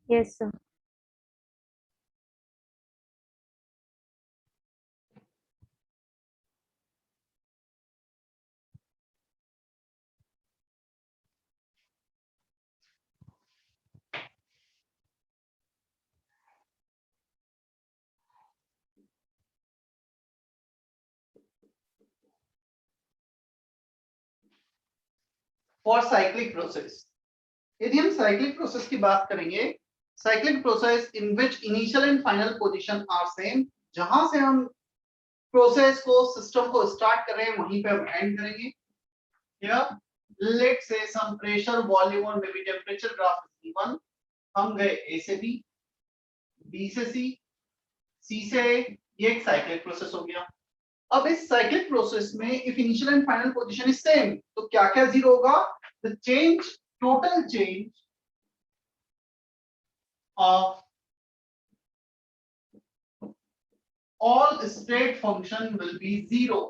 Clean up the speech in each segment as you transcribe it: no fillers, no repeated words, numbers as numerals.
Yes, sir. For cyclic process, यदि हम cyclic process की बात करेंगे, cyclic process in which initial and final position are same, जहां से हम प्रोसेस को सिस्टम को स्टार्ट कर रहे हैं वहीं पे हम एंड करेंगे। लेट से सम प्रेशर वॉल्यूम और may be temperature graph is given. हम गए ए से बी, बी से सी, सी से ए, ये एक साइक्लिक प्रोसेस हो गया। अब इस साइक्लिक प्रोसेस में if initial and final position is same, तो क्या क्या जीरो होगा? The change, total change of all state function will be zero.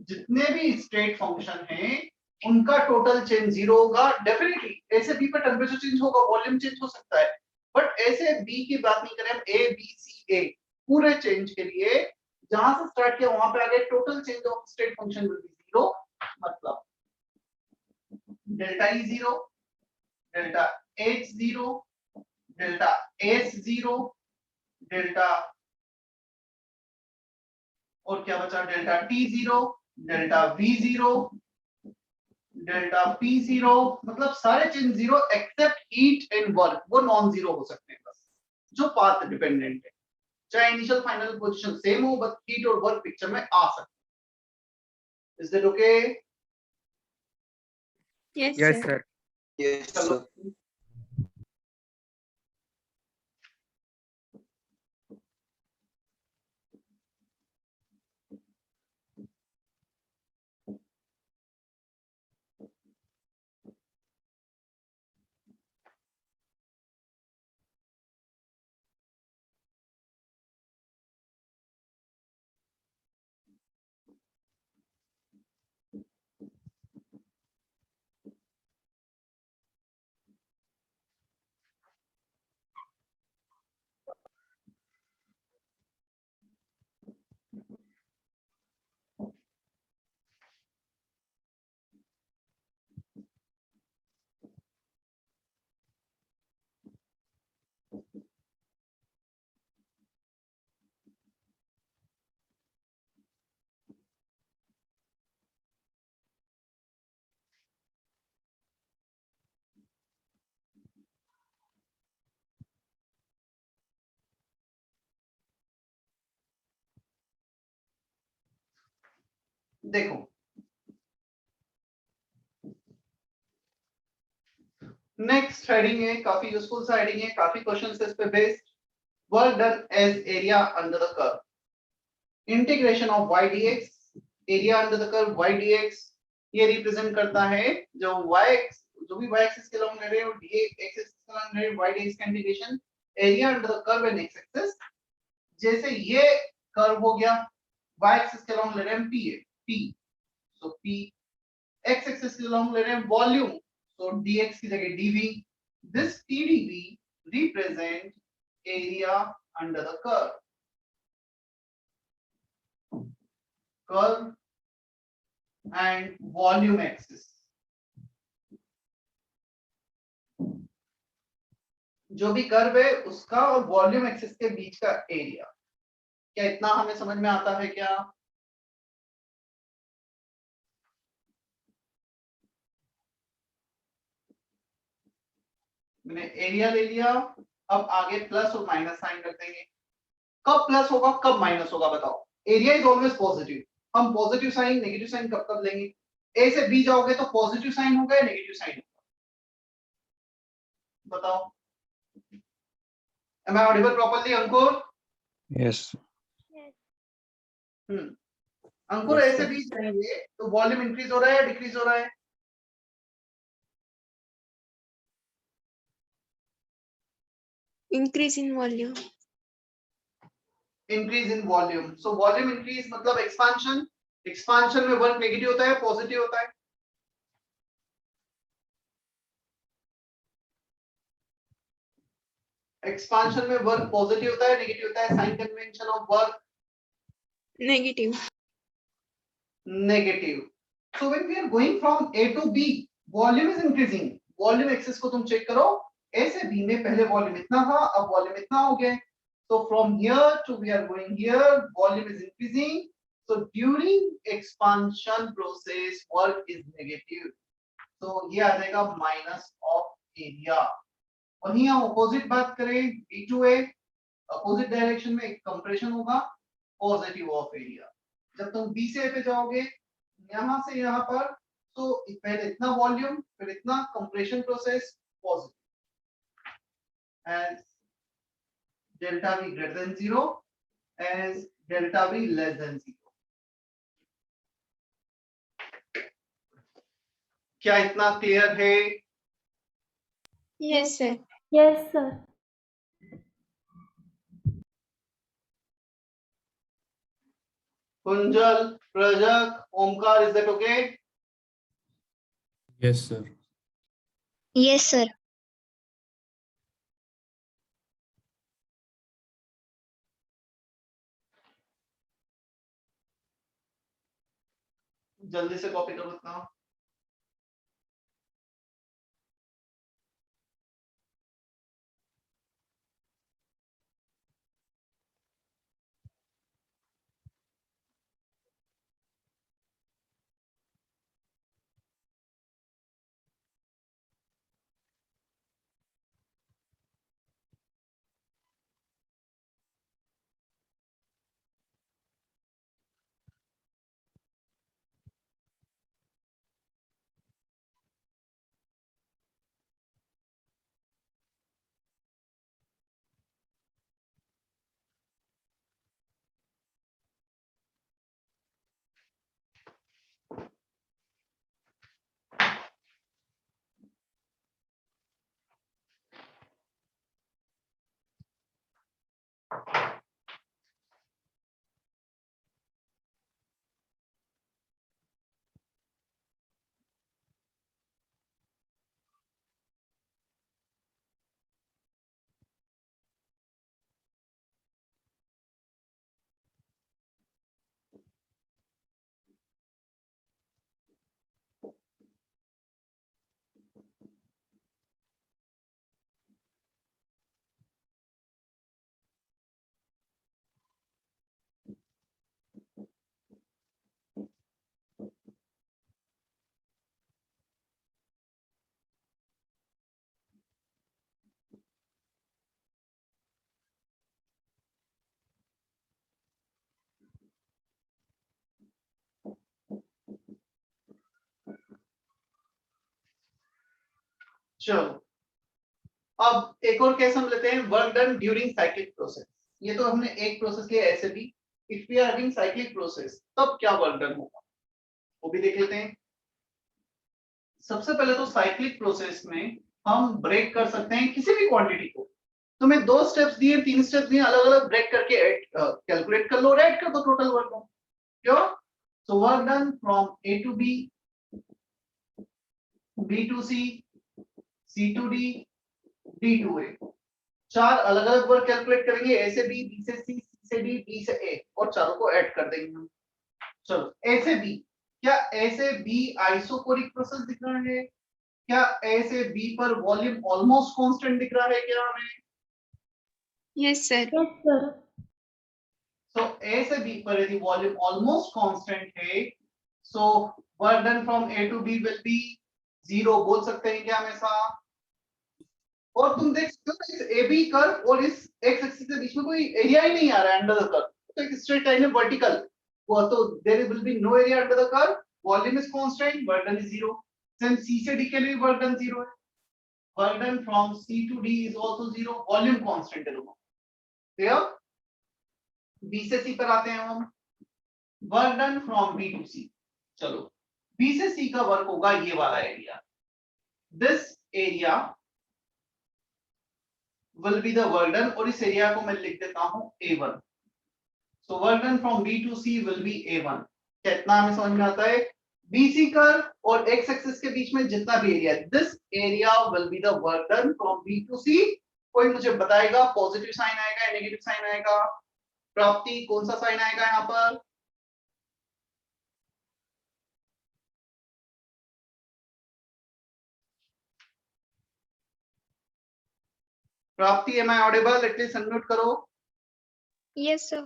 जितने भी स्टेट फंक्शन हैं उनका टोटल चेंज जीरो होगा। डेफिनेटली ए से बी पर टेम्परेचर चेंज होगा, वॉल्यूम चेंज हो सकता है, बट ए से बी की बात नहीं करें हम, ए बी सी ए पूरे चेंज के लिए जहां से स्टार्ट किया वहां पे आगे total change of state function will be zero. मतलब delta E zero, delta H zero, delta S zero, delta और क्या बचा, delta T zero, delta V zero, delta P zero. मतलब सारे change zero except heat and work, वो non zero हो सकते हैं बस, जो पाथ डिपेंडेंट है। चाहे इनिशियल फाइनल पोजीशन सेम हो, बस हीट और वर्क पिक्चर में आ सकते हैं। Is that okay? Yes, Yes, sir. sir. Yes, चलो sir. देखो, नेक्स्ट हेडिंग है, काफी यूजफुल सा हेडिंग है, काफी क्वेश्चंस इस पे based. Work done as area under the curve, integration of y dx, area under the curve y dx, ये रिप्रेजेंट करता है जो y, जो भी y एक्सिस के लॉन्ग ले रहे हो, dx एक्सिस के लॉन्ग ले रहे हो, y dx का integration area under the curve and x axis. जैसे ये कर्व हो गया, y एक्सिस के लॉन्ग ले रहे हैं p है, p, सो p, x एक्सिस के लॉन्ग ले रहे हैं वॉल्यूम, so dx की जगह dv। this tdv represent area under the curve, and volume axis। जो भी कर्व है उसका और वॉल्यूम एक्सिस के बीच का एरिया। क्या इतना हमें समझ में आता है क्या? मैंने एरिया ले लिया, अब आगे प्लस और माइनस साइन कर देंगे। कब प्लस होगा कब माइनस होगा बताओ? एरिया इज ऑलवेज पॉजिटिव, हम पॉजिटिव साइन नेगेटिव साइन कब कब लेंगे? ए से बी जाओगे तो पॉजिटिव साइन होगा या नेगेटिव साइन होगा? बताओ, am I audible properly Ankur? Yes. Ankur, Yes, ए से sir. बी जाएंगे तो वॉल्यूम इंक्रीज हो रहा है या डिक्रीज हो रहा है? Increase in volume. Increase in volume, so volume increase मतलब एक्सपांशन। एक्सपांशन में वर्क नेगेटिव होता है पॉजिटिव होता है? एक्सपांशन में वर्क पॉजिटिव होता है नेगेटिव होता है? Sign convention of work Negative. Negative. So when we are going from A to B volume is increasing. Volume axis को तुम चेक करो. ए से बी में पहले वॉल्यूम इतना था, अब वॉल्यूम इतना हो गया. So from here to we are going here, volume is increasing. So during expansion process, work is negative. So ये आ जाएगा minus of area. वहीं हम opposite बात करें B2A, opposite direction में एक compression होगा, positive of area. जब तुम B से A पे जाओगे, यहाँ से यहाँ पर, तो पहले इतना volume, फिर इतना compression process, positive. As delta V greater than 0, as delta V less than 0. क्या इतना क्लियर है? Yes, sir. Yes, sir. Kunjal, प्रजक, Omkar, is that okay? Yes, sir. Yes, sir. जल्दी से कॉपी करो इतना. चलो, अब एक और केस हम लेते हैं, work done during cyclic process. ये तो हमने एक प्रोसेस लिया ऐसे भी. If we are having cyclic process, तब क्या वर्क डन होगा वो भी देख लेते हैं. सबसे पहले तो साइक्लिक प्रोसेस में हम ब्रेक कर सकते हैं किसी भी क्वांटिटी को. तुम्हें 2 स्टेप्स दिए, 3 स्टेप्स दिए, अलग अलग ब्रेक करके कैलकुलेट कर लो और ऐड कर दो टोटल वर्क को. क्यों? So work done from A to B, B to C, C to D, D to A. 4 अलग अलग वर्क कैलकुलेट करेंगे, ए से बी, बी से सी, सी से डी, डी से ए, और चारों को ऐड कर देंगे हम. चलो, ए से बी. क्या ए से बी आइसोकोरिक प्रोसेस दिख रहा है? क्या ए से बी पर वॉल्यूम ऑलमोस्ट कांस्टेंट दिख रहा है क्या हमें? Yes, sir. Yes, sir. सो ए से बी पर यदि वॉल्यूम ऑलमोस्ट कांस्टेंट है, so work done from A to B will be 0. बोल सकते हैं क्या हमेशा? और तुम देख सकते हो इस ए बी कर्व और इस एक्स एक्सिस के बीच में कोई एरिया ही नहीं आ रहा है अंडर द कर्व. तो एक स्ट्रेट लाइन है वर्टिकल, वो तो there will be no area under the curve. Volume is constant, work done is 0. Same C से डी के लिए वर्क डन 0 है. Work done from C to D is also 0. Volume constant है दोनों. Clear? B से सी पर आते हैं हम. Work done from B to C. चलो, बी से सी का वर्क होगा ये वाला area. This area will be the work done, और इस एरिया को मैं लिख देता हूं A1. So work done from B to C will be A1. कितना हमें समझ में आता है? BC कर्व और x एक्सिस के बीच में जितना भी area, this area will be the work done from B to C कोई मुझे बताएगा पॉजिटिव साइन आएगा या नेगेटिव साइन आएगा? प्राप्ति कौन सा साइन आएगा यहाँ पर? Prapti am I audible? At least unmute करो। Yes, sir.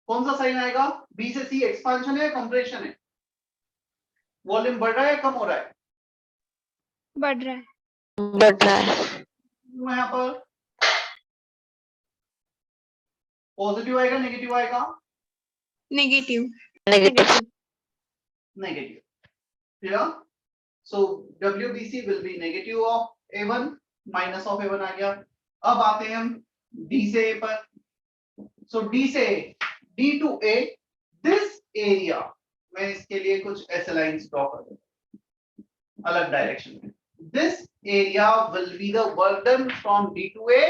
कौन सा साइन आएगा? बी से सी एक्सपांशन है, कंप्रेशन है? वॉल्यूम बढ़ रहा है, कम हो रहा है? बढ़ रहा है. बढ़ रहा है। यहाँ पर पॉजिटिव आएगा, नेगेटिव आएगा? Negative. Negative. Negative. Clear? So WBC will be negative of A1 minus of A1 आ गया. अब आते हैं हम D से A पर. So D से D to A, this area, मैं इसके लिए कुछ ऐसे लाइंस ड्रॉ कर दूं अलग डायरेक्शन में. This area will be the work done from D to A.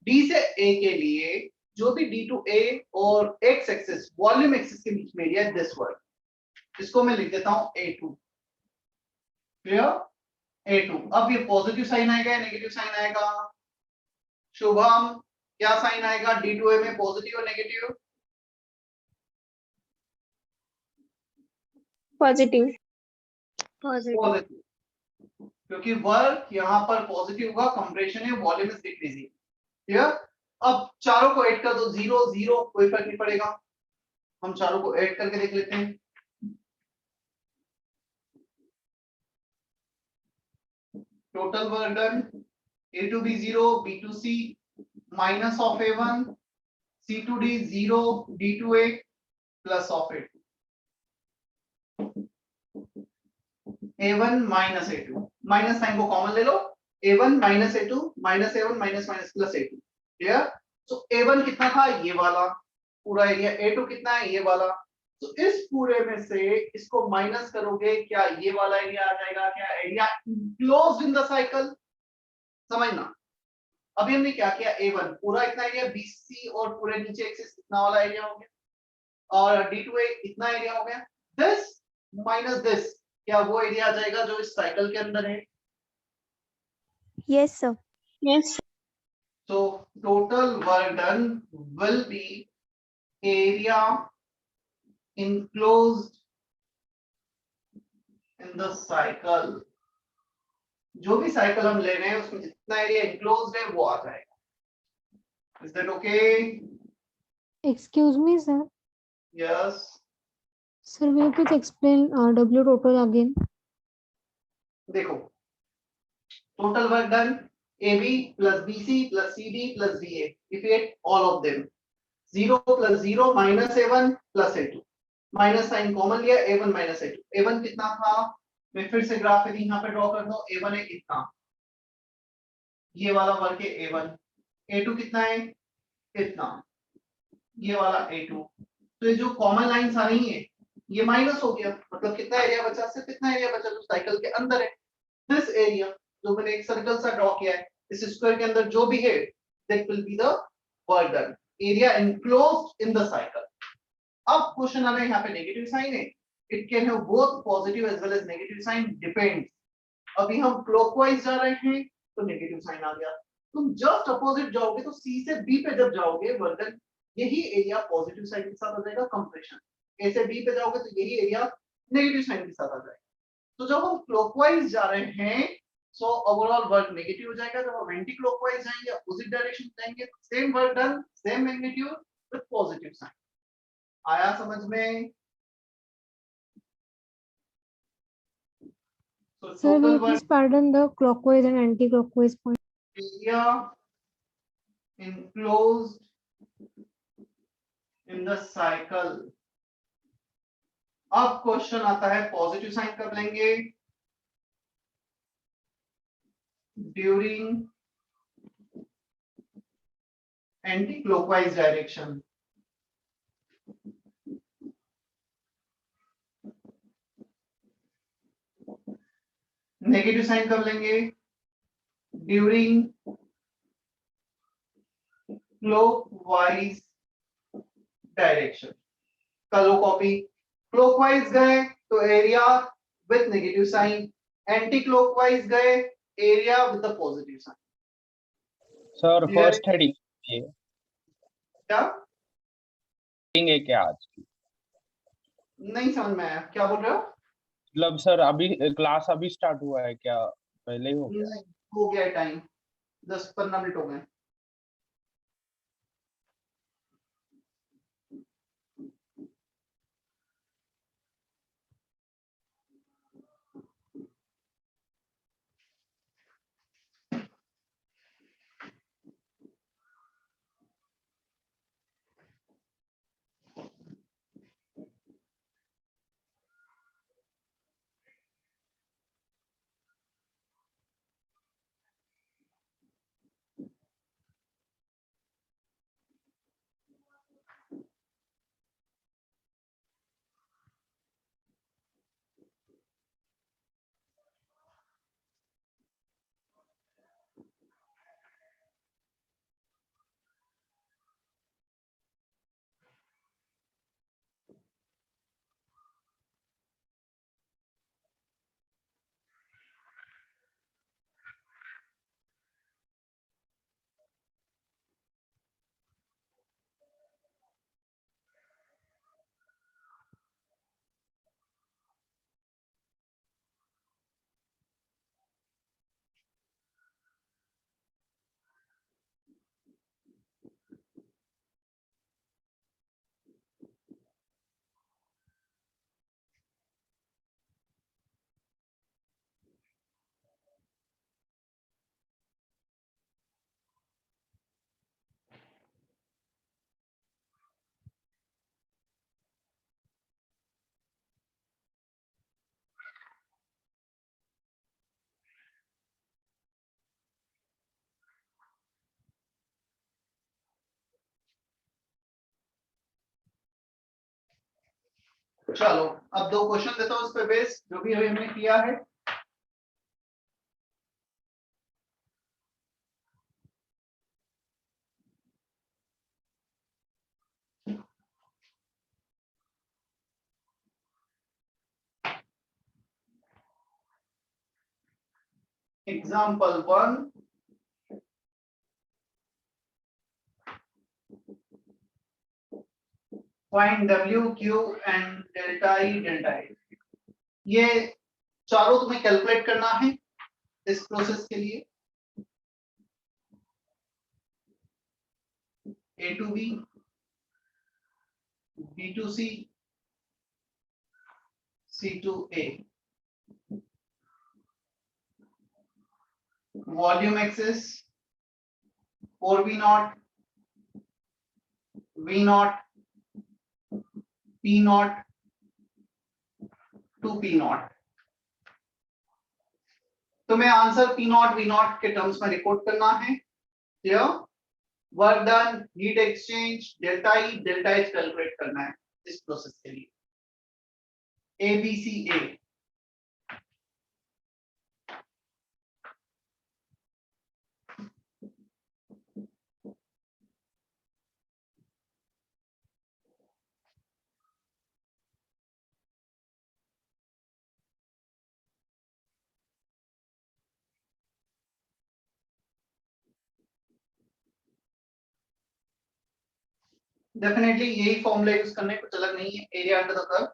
D से A के लिए जो भी D to A और X एक्सिस वॉल्यूम एक्सिस के बीच में एरिया दिस वर्क, इसको मैं लिख देता हूं A2. क्लियर? A2. अब ये पॉजिटिव साइन आएगा या नेगेटिव साइन आएगा? शुभम, क्या साइन आएगा D to A में, पॉजिटिव और नेगेटिव? Positive. पॉजिटिव, क्योंकि वर्क यहाँ पर पॉजिटिव होगा, कंप्रेशन है, वॉल्यूम इज डिक्रीजिंग. क्लियर? अब चारों को ऐड कर दो, 0 0, कोई फर्क नहीं पड़ेगा. हम चारों को ऐड करके देख लेते हैं. Total work done A to B 0, B to C minus of A1, C to D 0, D to A plus of A2. A1 minus A2, minus sign को कॉमन ले लो. A1 minus A2 minus A1 minus minus plus A2. Clear? So A1 कितना था? ये वाला पूरा area. A2 कितना है? ये वाला. तो इस पूरे में से इसको माइनस करोगे, क्या ये वाला एरिया आ जाएगा? क्या area enclosed in the cycle? समझना. अभी हमने क्या किया? A1 पूरा इतना एरिया, BC और पूरे नीचे एक्सिस इतना वाला एरिया हो गया, और D2A इतना एरिया हो गया. दिस माइनस दिस, क्या वो एरिया आ जाएगा जो इस साइकिल के अंदर है? Yes sir. Yes. So total work done will be area enclosed in the cycle. जो भी साइकिल हम ले रहे हैं उसमें जितना एरिया enclosed है वो आ जाएगा. Is that okay? Excuse me, sir. Yes. Sir, will you please explain W total again? देखो, total work done AB plus BC plus CD plus DA. If you add all of them, 0 plus 0 minus A1 plus A2. Minus sign common लिया, A1 minus A2. A1 कितना था? मैं फिर से graph यदि यहाँ पे ड्रॉ कर दूं, A1 है कितना? ये वाला वर्क है A1. A2 कितना है? कितना? ये वाला A2. तो ये जो कॉमन लाइंस आ रही हैं ये माइनस हो गया, मतलब कितना एरिया बचा? सिर्फ कितना एरिया बचा जो साइकिल के अंदर है. दिस एरिया जो मैंने एक सर्कल सा ड्रॉ किया है, इस स्क्वायर के अंदर जो भी है, that will be the work done, area enclosed in the cycle. अब क्वेश्चन आ रहा है, यहाँ पे नेगेटिव साइन है. It can have both positive as well as negative sign, depends. अभी हम क्लॉकवाइज जा रहे हैं तो नेगेटिव साइन आ गया. तुम जस्ट अपोजिट जाओगे तो सी से बी पे जब जाओगे वर्क डन, यही एरिया पॉजिटिव साइन के साथ आ जाएगा, कंप्रेशन. ए से बी पे जाओगे तो यही एरिया नेगेटिव साइन के साथ आ जाएगा. तो जब हम क्लॉकवाइज जा रहे हैं सो ओवरऑल वर्क नेगेटिव हो जाएगा. जब हम एंटी क्लॉकवाइज जाएंगे, अपोजिट डायरेक्शन जाएंगे, तो same work done, same magnitude with positive sign. आया समझ में? So Sir, will total you work please pardon the clockwise and anti-clockwise point? area enclosed in the cycle. अब क्वेश्चन आता है positive sign कब लेंगे? During anti clockwise direction. Negative sign कब लेंगे? During clockwise direction. कलो कॉपी. क्लॉकवाइज गए तो area with negative sign, anti clockwise गए, area with the positive sign. Sir Clear first heading ये क्या हेडिंग है क्या आज की? नहीं समझ में आया, क्या बोल रहे हो? मतलब सर अभी क्लास अभी स्टार्ट हुआ है क्या, पहले ही हो गया? नहीं, हो गया टाइम, 10-15 मिनट हो गए। चलो अब दो क्वेश्चन देता हूँ उस पे बेस, जो भी अभी हमने किया है। Example 1, find W Q and delta E delta A। ये चारों तुम्हें कैलकुलेट करना है इस प्रोसेस के लिए। A to B, B to C, C to A। Volume axis 4V naught, V naught, P naught, 2P naught. तुम्हें answer P naught V naught के टर्म्स में रिकॉर्ड करना है। क्लियर? Work done, heat exchange, delta E delta H calculate करना है इस process के लिए। ABCA। डेफिनेटली यही फॉर्मूला यूज करने, कुछ अलग नहीं है। Area under the curve.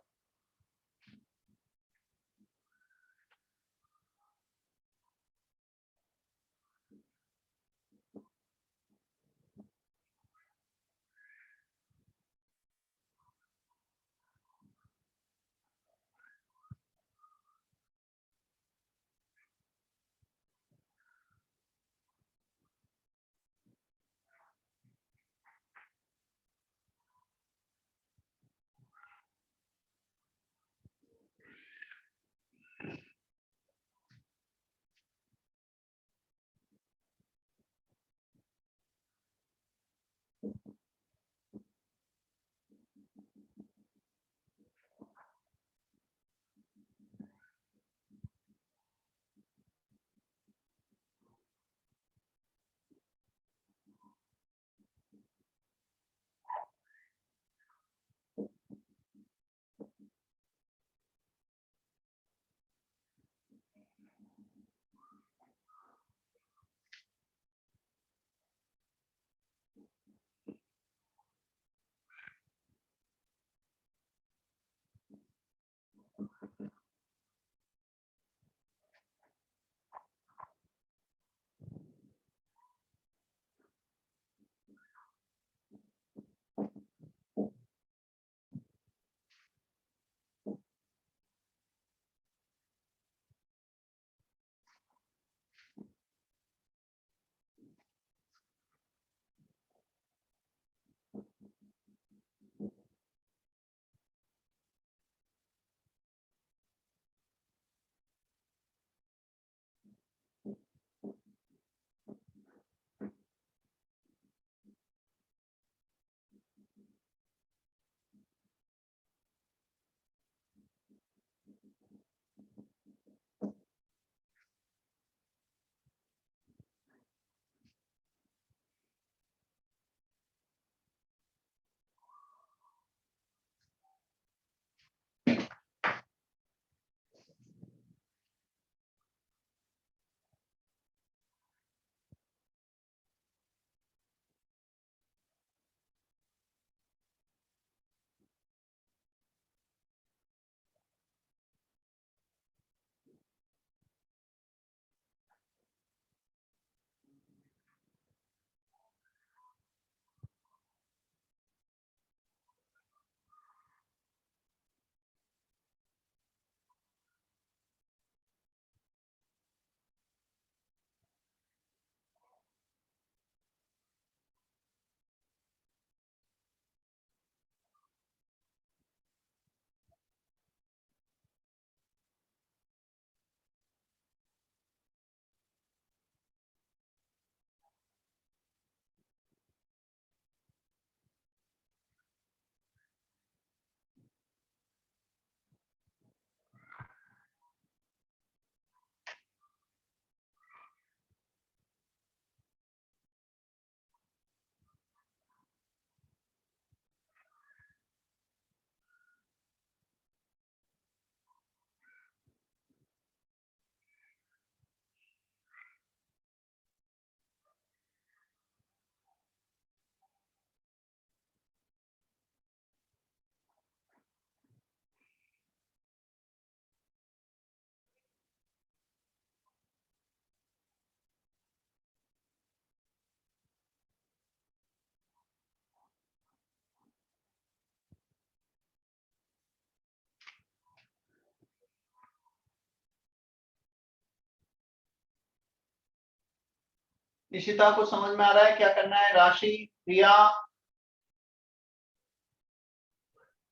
Nishita को समझ में आ रहा है क्या करना है? राशि, रिया,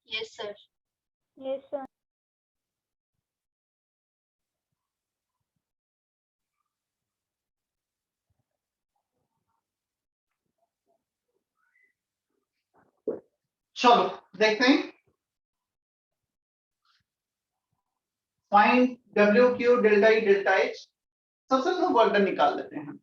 Yes, sir. Yes, sir. चलो देखते हैं। Find W Q delta E delta H. सबसे पहले वर्क डन निकाल लेते हैं।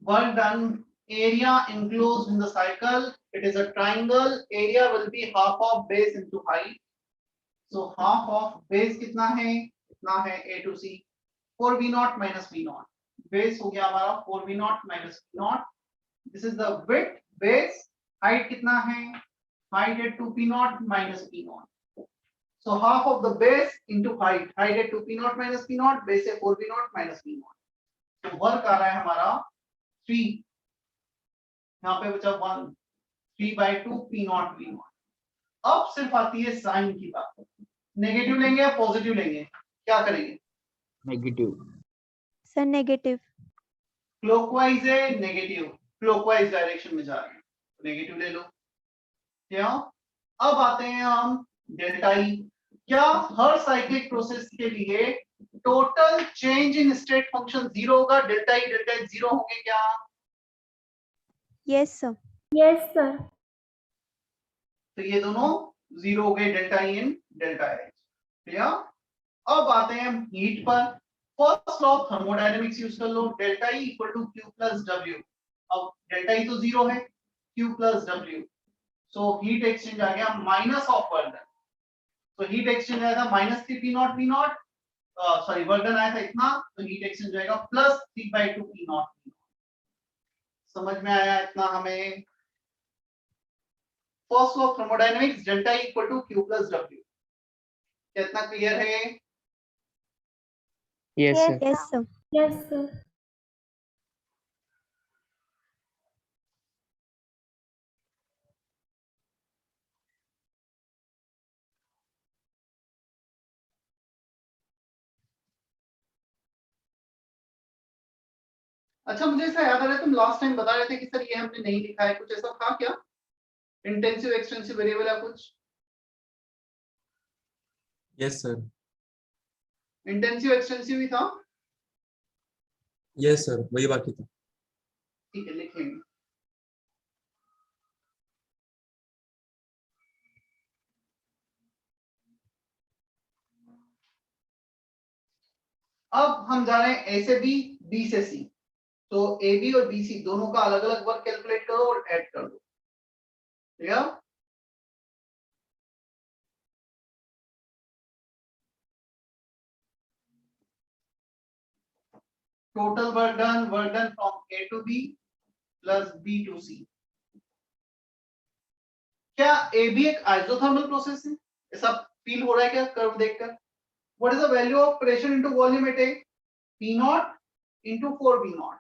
Work done, area enclosed in the cycle, it is a triangle, area will be half of base into height, so half of base कितना है? इतना है a to c, 4v naught minus v naught, base हो गया हमारा 4v naught minus v naught, this is the width base, height कितना है? height है 2p naught minus p naught, so half of the base into height, height है 2p naught minus p naught, base है 4v naught minus v naught, तो work आ रहा है हमारा 3, यहाँ पे बचा 1, 3/2 p naught v naught। अब सिर्फ आती है साइन की बात, नेगेटिव लेंगे या पॉजिटिव लेंगे, क्या करेंगे? नेगेटिव। Sir negative. क्लॉकवाइज है नेगेटिव, क्लॉकवाइज डायरेक्शन में जा रहे हैं, नेगेटिव ले लो। क्या? अब आते हैं हम डेल्टा ई। क्या हर साइक्लिक प्रोसेस के लिए total change in state function zero होगा? Delta E delta H zero होंगे क्या? Yes sir. Yes, sir. तो ये दोनों जीरो हो गए, delta E and delta H. Clear? अब आते हैं हम हीट पर। First law of thermodynamics use कर लो, delta E equal to Q plus W. अब डेल्टा ई तो जीरो है, Q plus W, so heat exchange आ गया माइनस ऑफ वर्क डन, तो हीट एक्सचेंज आएगा -3p0 v0 sorry work done आया था इतना, तो हीट एक्सचेंज जाएगा प्लस 3/2 P नॉट। समझ में आया इतना हमें? First law of thermodynamics, delta equal to Q plus W। कितना क्लियर है? Yes, sir. Yes, sir. Yes, sir. अच्छा मुझे ऐसा याद आ रहा है, तुम लास्ट टाइम बता रहे थे कि सर ये हमने नहीं लिखा है, कुछ ऐसा था क्या? इंटेंसिव एक्सटेंसिव वेरिएबल है कुछ? Yes, sir. इंटेंसिव एक्सटेंसिव ही था? Yes, sir. वही बाकी था. ठीक है, लिखेंगे। अब हम जा रहे हैं ए से बी, बी से सी। तो ए बी और बी सी दोनों का अलग अलग वर्क कैलकुलेट करो और ऐड कर दो। ठीक है? Total work done from A to B plus B to C. क्या ए बी एक आइसोथर्मल प्रोसेस है? ऐसा फील हो रहा है क्या कर्व देखकर? What is the value of pressure into volume at A? P naught into 4 V naught,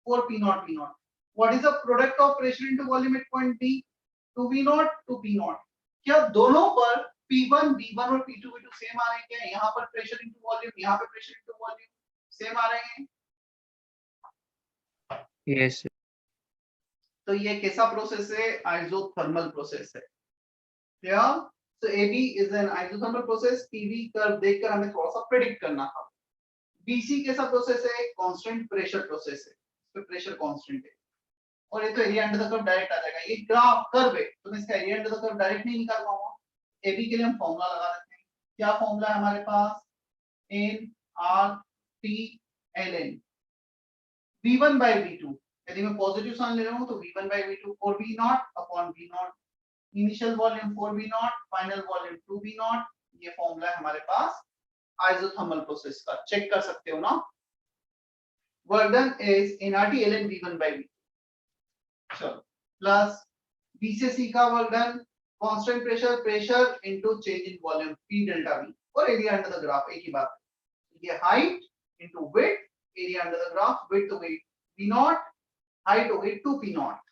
4 P naught V naught. What is the product of pressure into volume at point B? 2 V naught, 2 P naught. क्या दोनों पर P1 V1 और P2 V2 same आ रहे हैं क्या? यहाँ पर pressure into volume, यहाँ पे प्रेशर इनटू वॉल्यूम सेम आ रहे हैं? Yes, sir. तो ये कैसा प्रोसेस है? आइसोथर्मल प्रोसेस है। क्या? So AB is an isothermal process. PV curve देखकर हमें थोड़ा सा प्रेडिक्ट करना था। BC कैसा प्रोसेस है? कांस्टेंट प्रेशर प्रोसेस है, इसमें प्रेशर कांस्टेंट है। और ये तो area under the curve direct आ जाएगा। ये ग्राफ कर्व है तो मैं इसका area under the curve direct नहीं निकाल पाऊंगा। AB के लिए हम फॉर्मूला लगा देते हैं। क्या फॉर्मूला है हमारे पास? N R T ln V1 by V2। यदि मैं पॉजिटिव साइन ले रहा हूं तो V1 by V2 4V naught upon V naught। Initial volume 4V naught, final volume 2V naught। ये फॉर्मूला है हमारे पास आइसोथर्मल प्रोसेस का, चेक कर सकते हो ना? Work done is nRT ln V1 by V2। चलो प्लस B से C का work done, constant pressure into change in volume P delta V और एरिया अंडर द ग्राफ एक ही बात है। ये height into width, area under the graph, width तो width V naught, height हो गई 2P naught।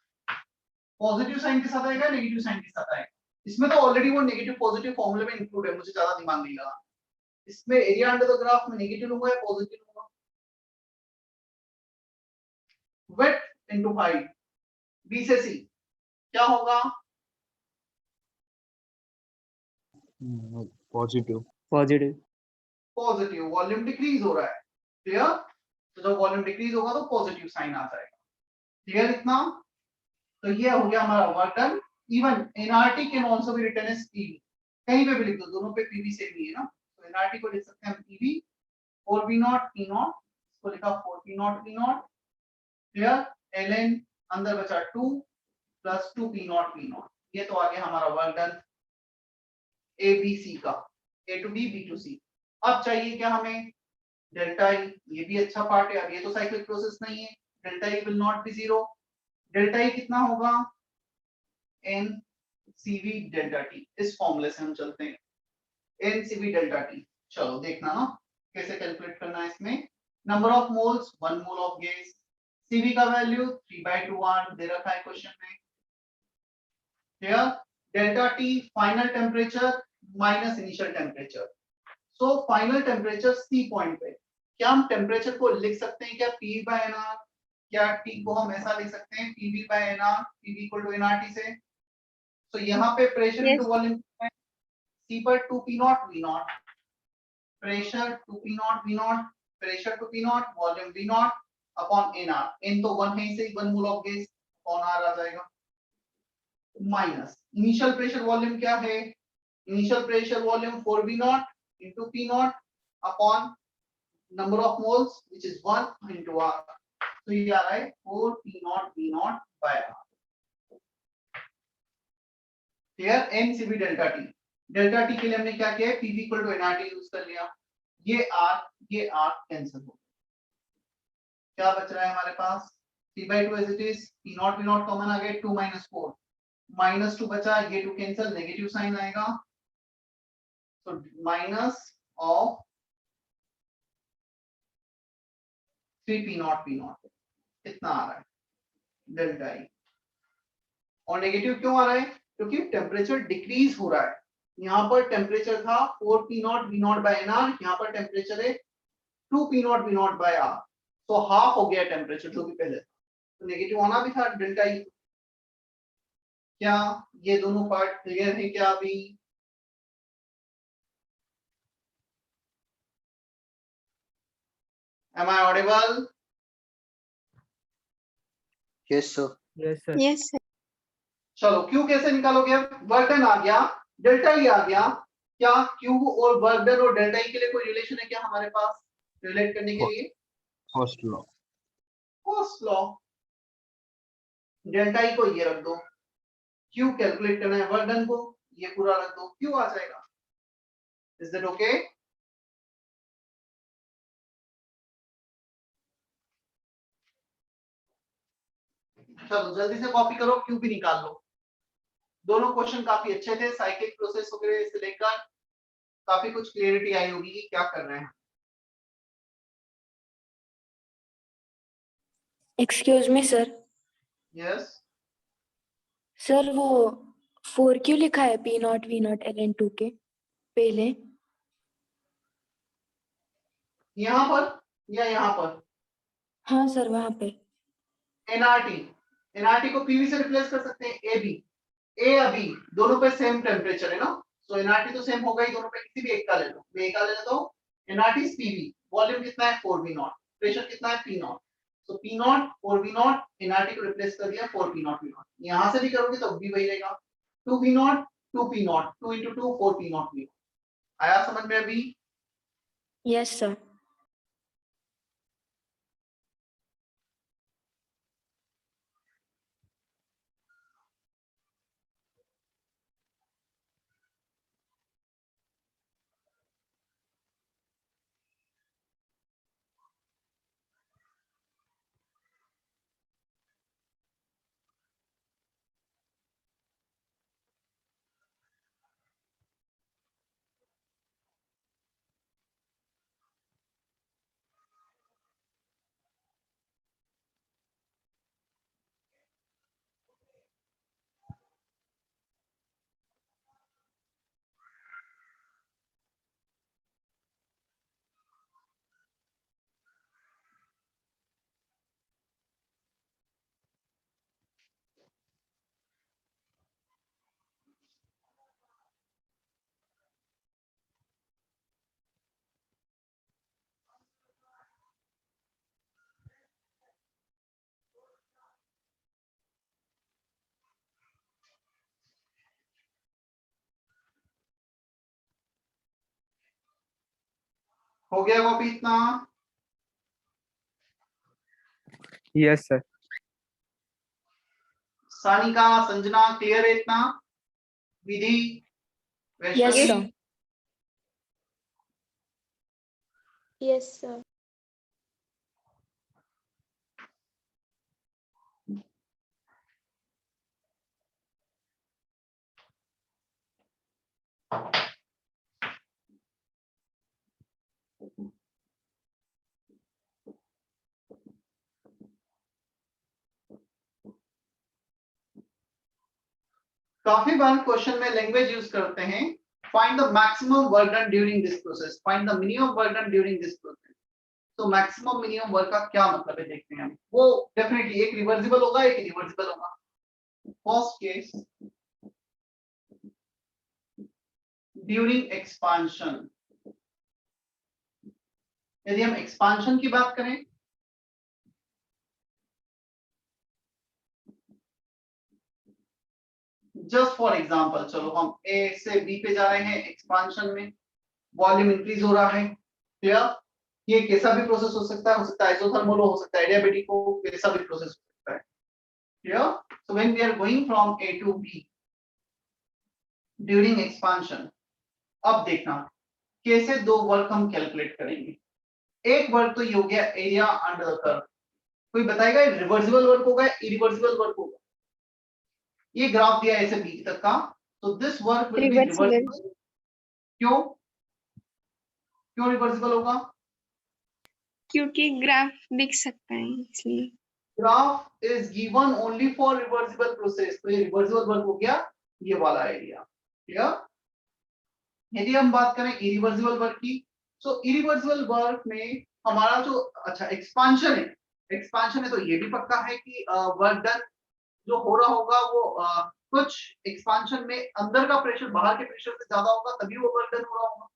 पॉजिटिव साइन के साथ आएगा, नेगेटिव साइन के साथ आएगा? इसमें तो ऑलरेडी वो नेगेटिव पॉजिटिव फॉर्मूले में इंक्लूड है, मुझे ज्यादा दिमाग नहीं लगा। इसमें एरिया अंडर द ग्राफ में नेगेटिव लूंगा या पॉजिटिव लूंगा? विड्थ इनटू हाइट, बी से सी क्या होगा? Positive. Positive. Positive. Volume decrease हो रहा है, क्लियर? तो जब वॉल्यूम डिक्रीज होगा तो पॉजिटिव साइन आ जाएगा। क्लियर इतना? तो ये हो गया हमारा work done. Even NRT can also be written as PV, कहीं पे भी लिख दो, दोनों पे पीवी सेम ही है ना। तो एनआरटी को लिख सकते हैं हम PV 4V naught P naught, इसको लिखा 4P naught P naught। Clear? ln अंदर बचा 2 plus 2P naught P naught। ये तो आ गया हमारा वर्क डन ABC का, A to B, B to C। अब चाहिए क्या हमें? Delta E. ये भी अच्छा पार्ट है। अब ये तो साइक्लिक प्रोसेस नहीं है, delta E will not be zero. Delta E कितना होगा? n CV delta T. इस फॉर्मूले से हम चलते हैं, n CV डेल्टा टी। चलो देखना ना कैसे कैलकुलेट करना है इसमें। Number of moles 1 mole of gas, CV का वैल्यू 3/2R दे रखा है क्वेश्चन में। Clear? Delta T final temperature minus initial temperature. So final temperature C point पे, क्या हम टेम्परेचर को लिख सकते हैं क्या P/NR? क्या T को हम ऐसा लिख सकते हैं PV/NR, PV equal to nRT से? तो यहाँ पे प्रेशर इनटू वॉल्यूम है, C पर 2P naught V naught, pressure 2P naught V naught, pressure 2P naught, volume V naught upon nR। n तो 1 है, इसे 1 mole of gas upon R आ जाएगा। माइनस इनिशियल प्रेशर वॉल्यूम क्या है? Initial pressure volume 4V naught into P naught upon number of moles which is 1 into R। तो ये आ रहा है 4P naught V naught by R। Clear? n CV delta T. Delta T के लिए हमने क्या किया है? PV equal to nRT use कर लिया। ये आर कैंसिल हो, क्या बच रहा है हमारे पास 3/2 as it is, P naught common आ गए, 2 - 4 -2 बचा, ये 2 कैंसिल, नेगेटिव साइन आएगा, तो माइनस ऑफ 3 पी नॉट कितना आ रहा है डेल्टा ई। और नेगेटिव क्यों आ रहा है? क्योंकि टेम्परेचर डिक्रीज हो रहा है। यहाँ पर टेम्परेचर था 4 P naught V naught by N R, यहाँ पर टेम्परेचर है 2 P naught V naught by R, तो हाफ हो गया टेम्परेचर जो भी पहले था, तो नेगेटिव होना भी था डेल्टा ई। क्या ये दोनों पार्ट क्लियर है क्या अभी? Am I audible? Yes, sir. Yes, sir. Yes, sir. चलो क्यू कैसे निकालोगे? वर्क डन आ गया, डेल्टा ई आ गया, क्या क्यू और वर्क डन और डेल्टा ई के लिए कोई रिलेशन है क्या हमारे पास रिलेट करने के लिए? First law. First law, delta E को ये रख दो, क्यू कैलकुलेट करना है वर्क डन को, ये पूरा रख दो, क्यू आ जाएगा। Is that okay? चलो जल्दी से कॉपी करो, क्यू भी निकाल लो। दोनों क्वेश्चन काफी अच्छे थे, साइक्लिक प्रोसेस वगैरह से लेकर काफी कुछ क्लियरिटी आई होगी कि क्या कर रहे हैं। Excuse me sir, yes, sir वो 4 क्यों लिखा है P naught V naught L N 2 के पहले? यहाँ पर या यहाँ पर? हाँ सर वहां पे। एनआरटी को पीवी से रिप्लेस कर सकते हैं, ए बी, ए या बी दोनों पे सेम टेम्परेचर है ना, सो एनआरटी तो सेम होगा ही, दोनों पे किसी भी एक का ले लो, मैं एक का ले लेता हूँ। एनआरटी इज पीवी, वॉल्यूम कितना है 4 वी नॉट, प्रेशर कितना है P naught, so P naught 4 V naught, NRT को रिप्लेस कर दिया 4 पी नॉट वी नॉट, यहाँ से भी करोगे तो भी वही रहेगा 2 V naught 2 P naught, 2 into 2 4 P naught V. आया समझ में अभी? Yes sir. हो गया कॉपी इतना? Yes, sir. Sanika, Sanjana clear है इतना? Vidhi, yes Vaishnavi? Sir. Yes, sir. काफी बार क्वेश्चन में लैंग्वेज यूज करते हैं, find the maximum work done during this process, find the minimum work done during this process. तो मैक्सिमम मिनिमम वर्क का क्या मतलब है देखते हैं हम। वो डेफिनेटली एक रिवर्सिबल होगा, एक रिवर्सिबल होगा। फर्स्ट केस ड्यूरिंग एक्सपांशन, यदि हम एक्सपांशन की बात करें, जस्ट फॉर एग्जांपल, चलो हम ए से बी पे जा रहे हैं एक्सपांशन में, वॉल्यूम इंक्रीज हो रहा है, क्लियर? ये कैसा भी प्रोसेस हो सकता है आइसोथर्मल हो सकता है, एडियाबेटिक हो, कैसा भी प्रोसेस हो सकता है, clear? So when we are going from A to B during expansion, अब देखना के से दो वर्क हम कैलकुलेट करेंगे। एक वर्क तो ये हो गया एरिया अंडर द कर्व। कोई बताएगा रिवर्सिबल वर्क होगा इरिवर्सिबल वर्क होगा? ये ग्राफ दिया है ऐसे बी तक का, तो this work will be Reversible. Reversible. क्यों क्यों रिवर्सिबल होगा? क्योंकि ग्राफ दिख सकता है इसलिए। Graph is given only for reversible process, तो ये रिवर्सिबल वर्क हो गया ये वाला एरिया। क्लियर? यदि हम बात करें इरिवर्सिबल वर्क की, तो इरिवर्सिबल वर्क में हमारा जो अच्छा एक्सपांशन है तो ये भी पक्का है कि वर्क डन जो हो रहा होगा वो कुछ एक्सपांशन में अंदर का प्रेशर बाहर के प्रेशर से ज्यादा होगा, तभी वो वर्क डन हो रहा होगा।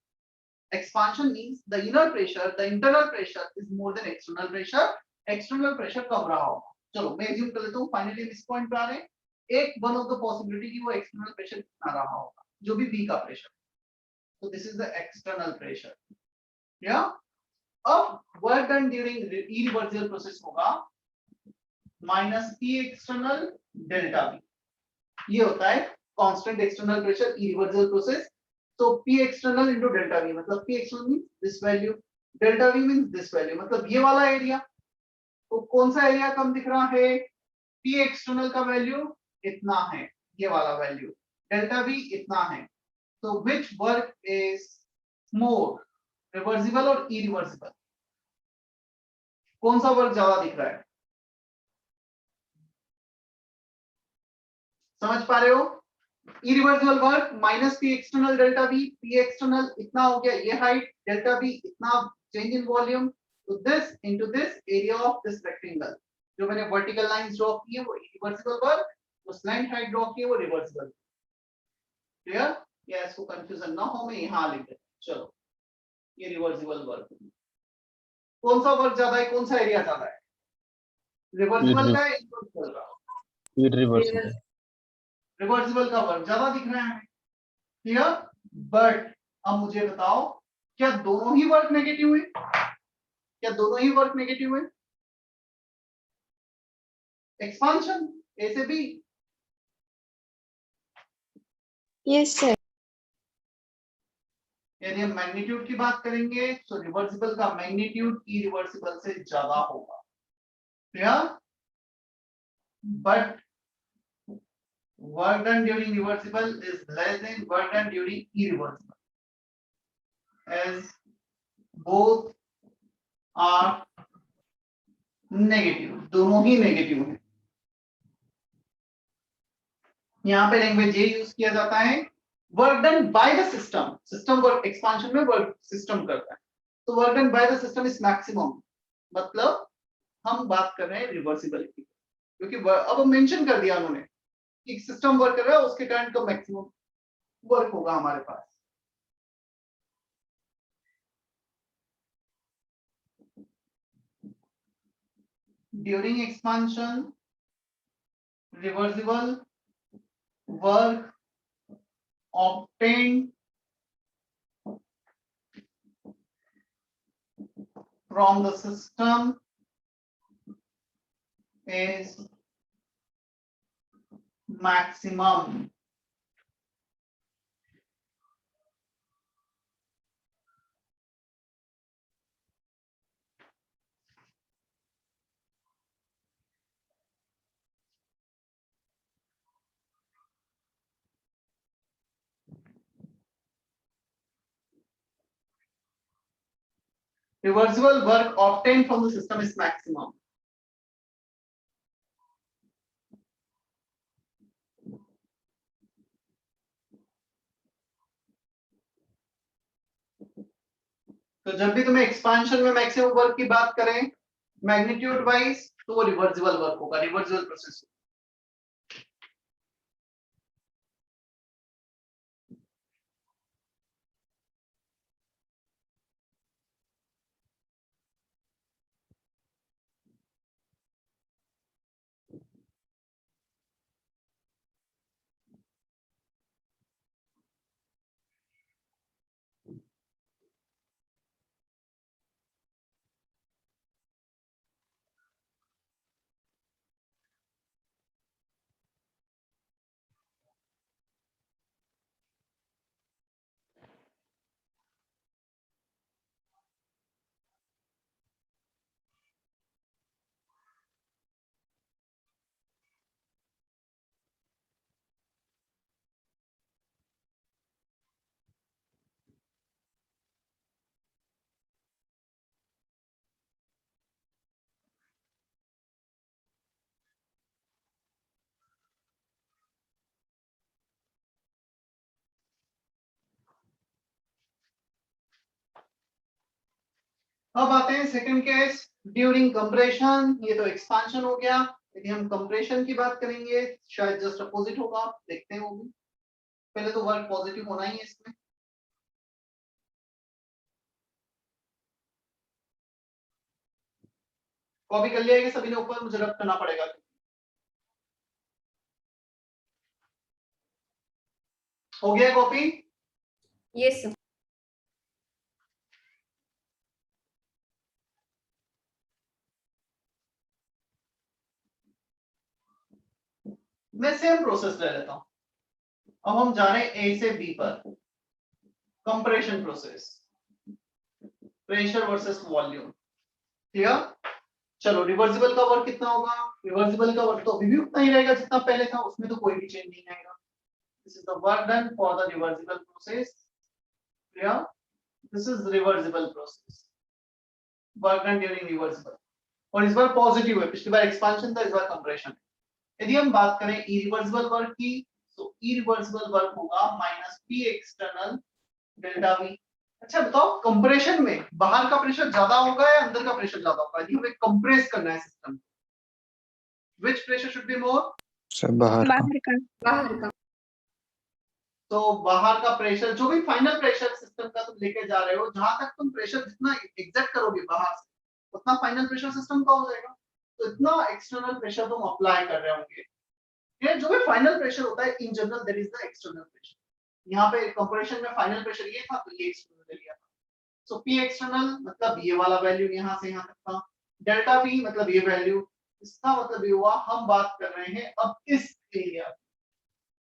Expansion means the inner pressure, the internal pressure is more than external pressure. External pressure कम रहा होगा। चलो मैं assume कर लेता हूँ फाइनली इस पॉइंट पे आ रहे हैं। एक वन ऑफ द पॉसिबिलिटी की वो एक्सटर्नल प्रेशर कितना रहा होगा, जो भी बी का प्रेशर। तो this is the external pressure. या अब work done during irreversible process होगा minus P external delta B. ये होता है constant external pressure irreversible process. तो P external into delta V, मतलब P external means this value, delta V means this value, मतलब ये वाला एरिया। तो कौन सा एरिया कम दिख रहा है? P external का वैल्यू इतना है, ये वाला वैल्यू, डेल्टा V इतना है। तो which work is more, reversible और irreversible? कौन सा वर्क ज्यादा दिख रहा है? समझ पा रहे हो? Irreversible work minus P external delta B, P external इतना हो गया ये हाइट, डेल्टा बी इतना चेंज इन वॉल्यूम, तो this into this area of this rectangle. जो मैंने वर्टिकल लाइंस ड्रॉ की है वो इरिवर्सिबल वर्क, वो स्लैंट हाइट ड्रॉ की है वो रिवर्सिबल। क्लियर? या इसको कंफ्यूजन ना हो, मैं यहां लिख देता हूं। चलो ये रिवर्सिबल वर्क। कौन सा वर्क ज्यादा है, कौन सा एरिया ज्यादा है? रिवर्सिबल का है इरिवर्सिबल का? इरिवर्सिबल। रिवर्सिबल का वर्क ज्यादा दिख रहा है। क्लियर? बट अब मुझे बताओ क्या दोनों ही वर्क नेगेटिव है? क्या दोनों ही वर्क नेगेटिव है? एक्सपांशन ए से बी। Yes sir. यदि हम मैग्नीट्यूड की बात करेंगे तो रिवर्सिबल का मैग्नीट्यूड इरिवर्सिबल से ज्यादा होगा। Clear? But work done during reversible is less than work done during irreversible, as both are negative, दोनों ही नेगेटिव हैं। यहाँ पे लैंग्वेज ये यूज किया जाता है, work done by the system. System work expansion में वर्क सिस्टम करता है, तो work done by the system is maximum. मतलब हम बात कर रहे हैं रिवर्सिबल की, क्योंकि अब मेंशन कर दिया उन्होंने कि सिस्टम वर्क कर रहा है उसके कारण का मैक्सिमम वर्क होगा हमारे पास। During expansion, reversible work obtained from the system is maximum. Reversible work obtained from the system is maximum. तो जब भी तुम्हें एक्सपांशन में मैक्सिमम वर्क की बात करें मैग्नीट्यूड वाइज, तो वो रिवर्सिबल वर्क होगा, रिवर्सिबल प्रोसेस। अब आते हैं सेकंड केस, ड्यूरिंग कंप्रेशन। ये तो एक्सपांशन हो गया। यदि हम कंप्रेशन की बात करेंगे शायद जस्ट अपोजिट होगा, देखते हैं वो भी। पहले तो वर्क पॉजिटिव होना ही है इसमें। कॉपी कर लिया है कि सभी ने ऊपर, मुझे रब करना पड़ेगा। हो गया कॉपी? Yes sir. मैं सेम प्रोसेस ले लेता हूं। अब हम जा रहे हैं ए से बी पर, compression process, pressure versus volume. Clear? चलो, रिवर्सिबल का वर्क कितना होगा? रिवर्सिबल का वर्क तो अभी भी उतना ही रहेगा जितना पहले था, उसमें तो कोई भी चेंज नहीं आएगा। This is the work done for the reversible process. Clear? This is reversible process, work done during reversible. और इस बार पॉजिटिव है, पिछली बार एक्सपांशन था, इस बार कंप्रेशन है। यदि हम बात करें इरिवर्सिबल वर्क की, तो इरिवर्सिबल वर्क होगा minus P external delta we. अच्छा बताओ, कंप्रेशन में बाहर का प्रेशर ज्यादा होगा या अंदर का प्रेशर ज्यादा होगा? यदि हमें कंप्रेस करना है system, which pressure should be more? Sir बाहर का। बाहर का। बाहर का। तो बाहर का प्रेशर, जो भी फाइनल प्रेशर सिस्टम का तुम लेके जा रहे हो, जहां तक तुम प्रेशर जितना एग्जैक्ट करोगे बाहर से, उतना फाइनल प्रेशर सिस्टम का हो जाएगा। तो इतना एक्सटर्नल प्रेशर तुम अप्लाई कर रहे होंगे। ये जो भी फाइनल प्रेशर होता है in general that is the external pressure. यहाँ पे कंप्रेशन में फाइनल प्रेशर ये था, तो ये एक्सटर्नल लिया था। सो पी एक्सटर्नल मतलब ये वाला वैल्यू यहाँ से यहाँ तक था, डेल्टा पी मतलब ये वैल्यू। इसका मतलब ये हुआ हम बात कर रहे हैं अब इस एरिया,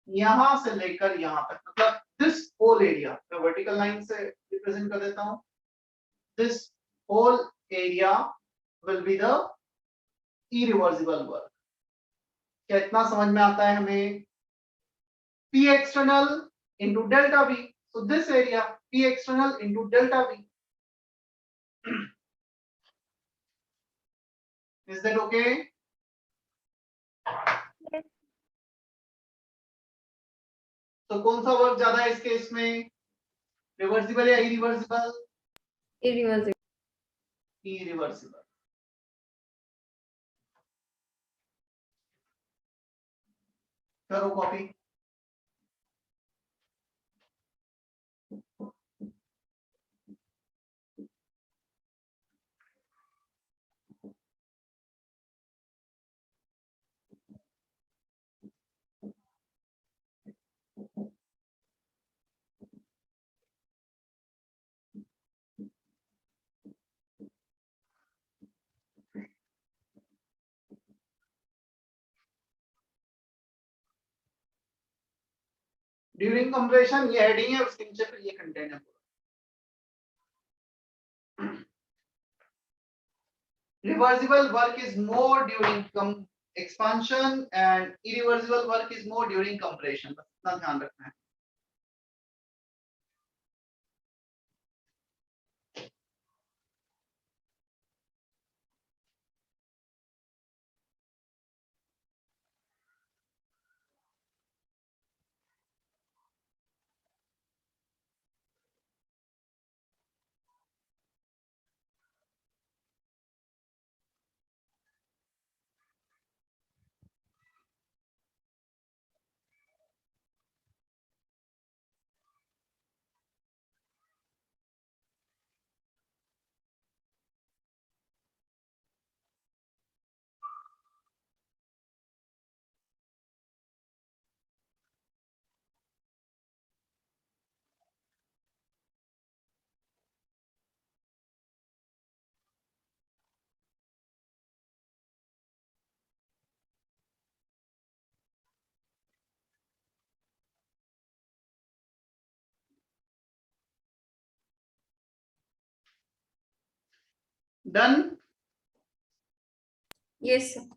यहां से लेकर यहां तक, मतलब दिस होल एरिया। मैं वर्टिकल लाइन से रिप्रेजेंट कर देता हूं। This whole area will be the irreversible work. क्या इतना समझ में आता है हमें? P external into delta V. So this area P external into delta V. Is that okay? तो कौन सा वर्क ज्यादा है इस केस में, रिवर्सिबल या इरिवर्सिबल? इरिवर्सिबल। इरिवर्सिबल। करो कॉपी। ड्यूरिंग कंप्रेशन ये हेडिंग है, उसके नीचे फिर ये कंटेंट है। Reversible work is more during expansion and irreversible work is more during compression. बस इतना ध्यान रखना है। Done? Yes sir.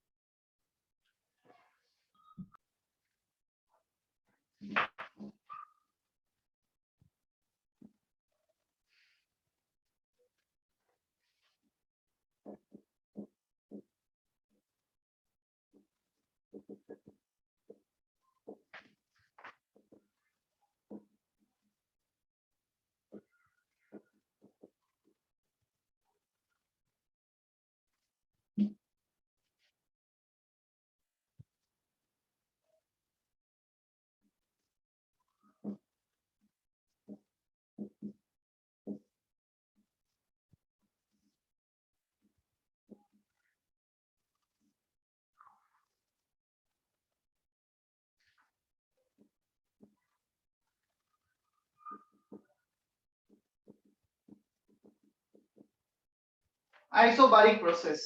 Isobaric process,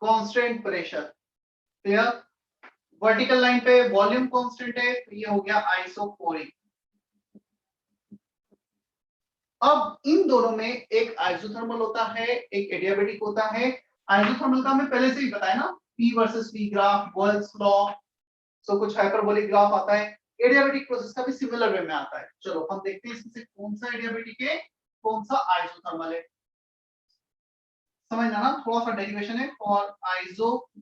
constant pressure, clear. Vertical line पे वॉल्यूम कांस्टेंट है, तो ये हो गया आइसोकोरिक। अब इन दोनों में एक आइसोथर्मल होता है, एक एडियाबेटिक होता है। आइसोथर्मल का हमें पहले से ही पता है ना, P versus P graph, Boyle's law, so कुछ हाइपरबोलिक ग्राफ आता है। एडियाबेटिक प्रोसेस का भी सिमिलर वे में आता है। चलो हम देखते हैं इसमें से कौन सा एडियाबेटिक है, कौन सा आइसोथर्मल है। समझना ना, थोड़ा सा डेरिवेशन है। फॉर आइसोथर्मल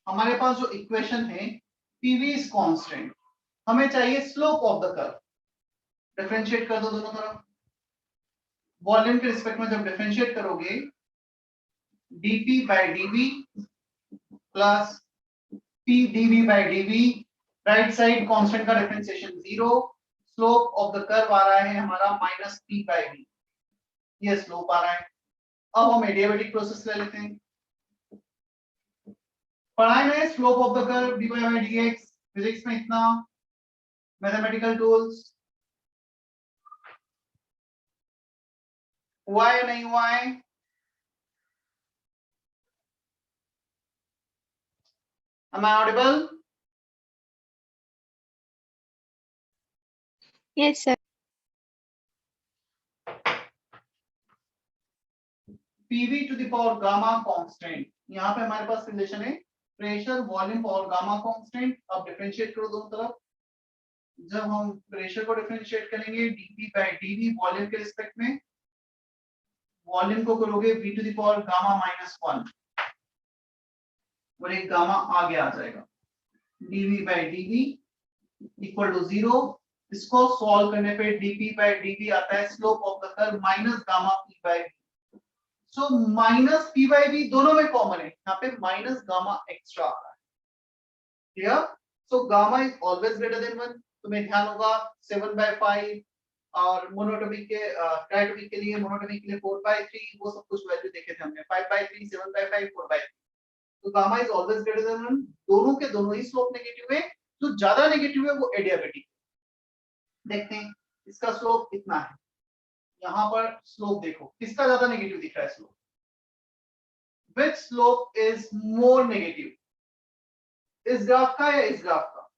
हमारे पास जो इक्वेशन है, PV इज कांस्टेंट, हमें चाहिए slope of the curve. Differentiate कर दो दोनों तरफ। वॉल्यूम के रिस्पेक्ट में जब डिफरेंशिएट करोगे, dP by dV plus P dV by dV, right side constant का differentiation 0, slope of the curve आ रहा है हमारा माइनस P by V, ये स्लोप आ रहा है। अब हम एडियाबेटिक प्रोसेस ले लेते हैं। पढ़ाई में slope of the curve dy by dx, physics में इतना, मैथमेटिकल टूल्स हुआ है नहीं हुआ है? Am I audible? Yes, sir. PV to the power gamma constant, यहाँ पे हमारे पास रिलेशन है pressure volume power gamma constant. अब डिफरेंशिएट करो दोनों तरफ। जब हम प्रेशर को डिफरेंशिएट करेंगे dP by dV वॉल्यूम के रिस्पेक्ट में, वॉल्यूम को करोगे V to the power gamma minus 1 और एक गामा आगे आ जाएगा, dV by dV equal to 0। इसको सॉल्व करने पे dP by dV आता है slope of the curve minus gamma P by V। So minus P by V दोनों में कॉमन है, यहाँ पे माइनस गामा एक्स्ट्रा आ रहा है। Clear? So gamma is always greater than 1। तुम्हें ध्यान होगा 7/5 और मोनोटोमिक के ट्राइटोमिक के लिए, मोनोटोमिक के लिए 4/3, वो सब कुछ वैल्यू देखे थे हमने, 5/3, 7/5, 4/3। तो gamma is always greater than 1। दोनों के दोनों ही स्लोप नेगेटिव है। जो ज्यादा नेगेटिव है वो एडियाबेटिक। देखते हैं इसका स्लोप कितना है। यहाँ पर स्लोप देखो, किसका ज्यादा नेगेटिव दिख रहा है slope? Which slope is more negative, इस ग्राफ का या इस ग्राफ का?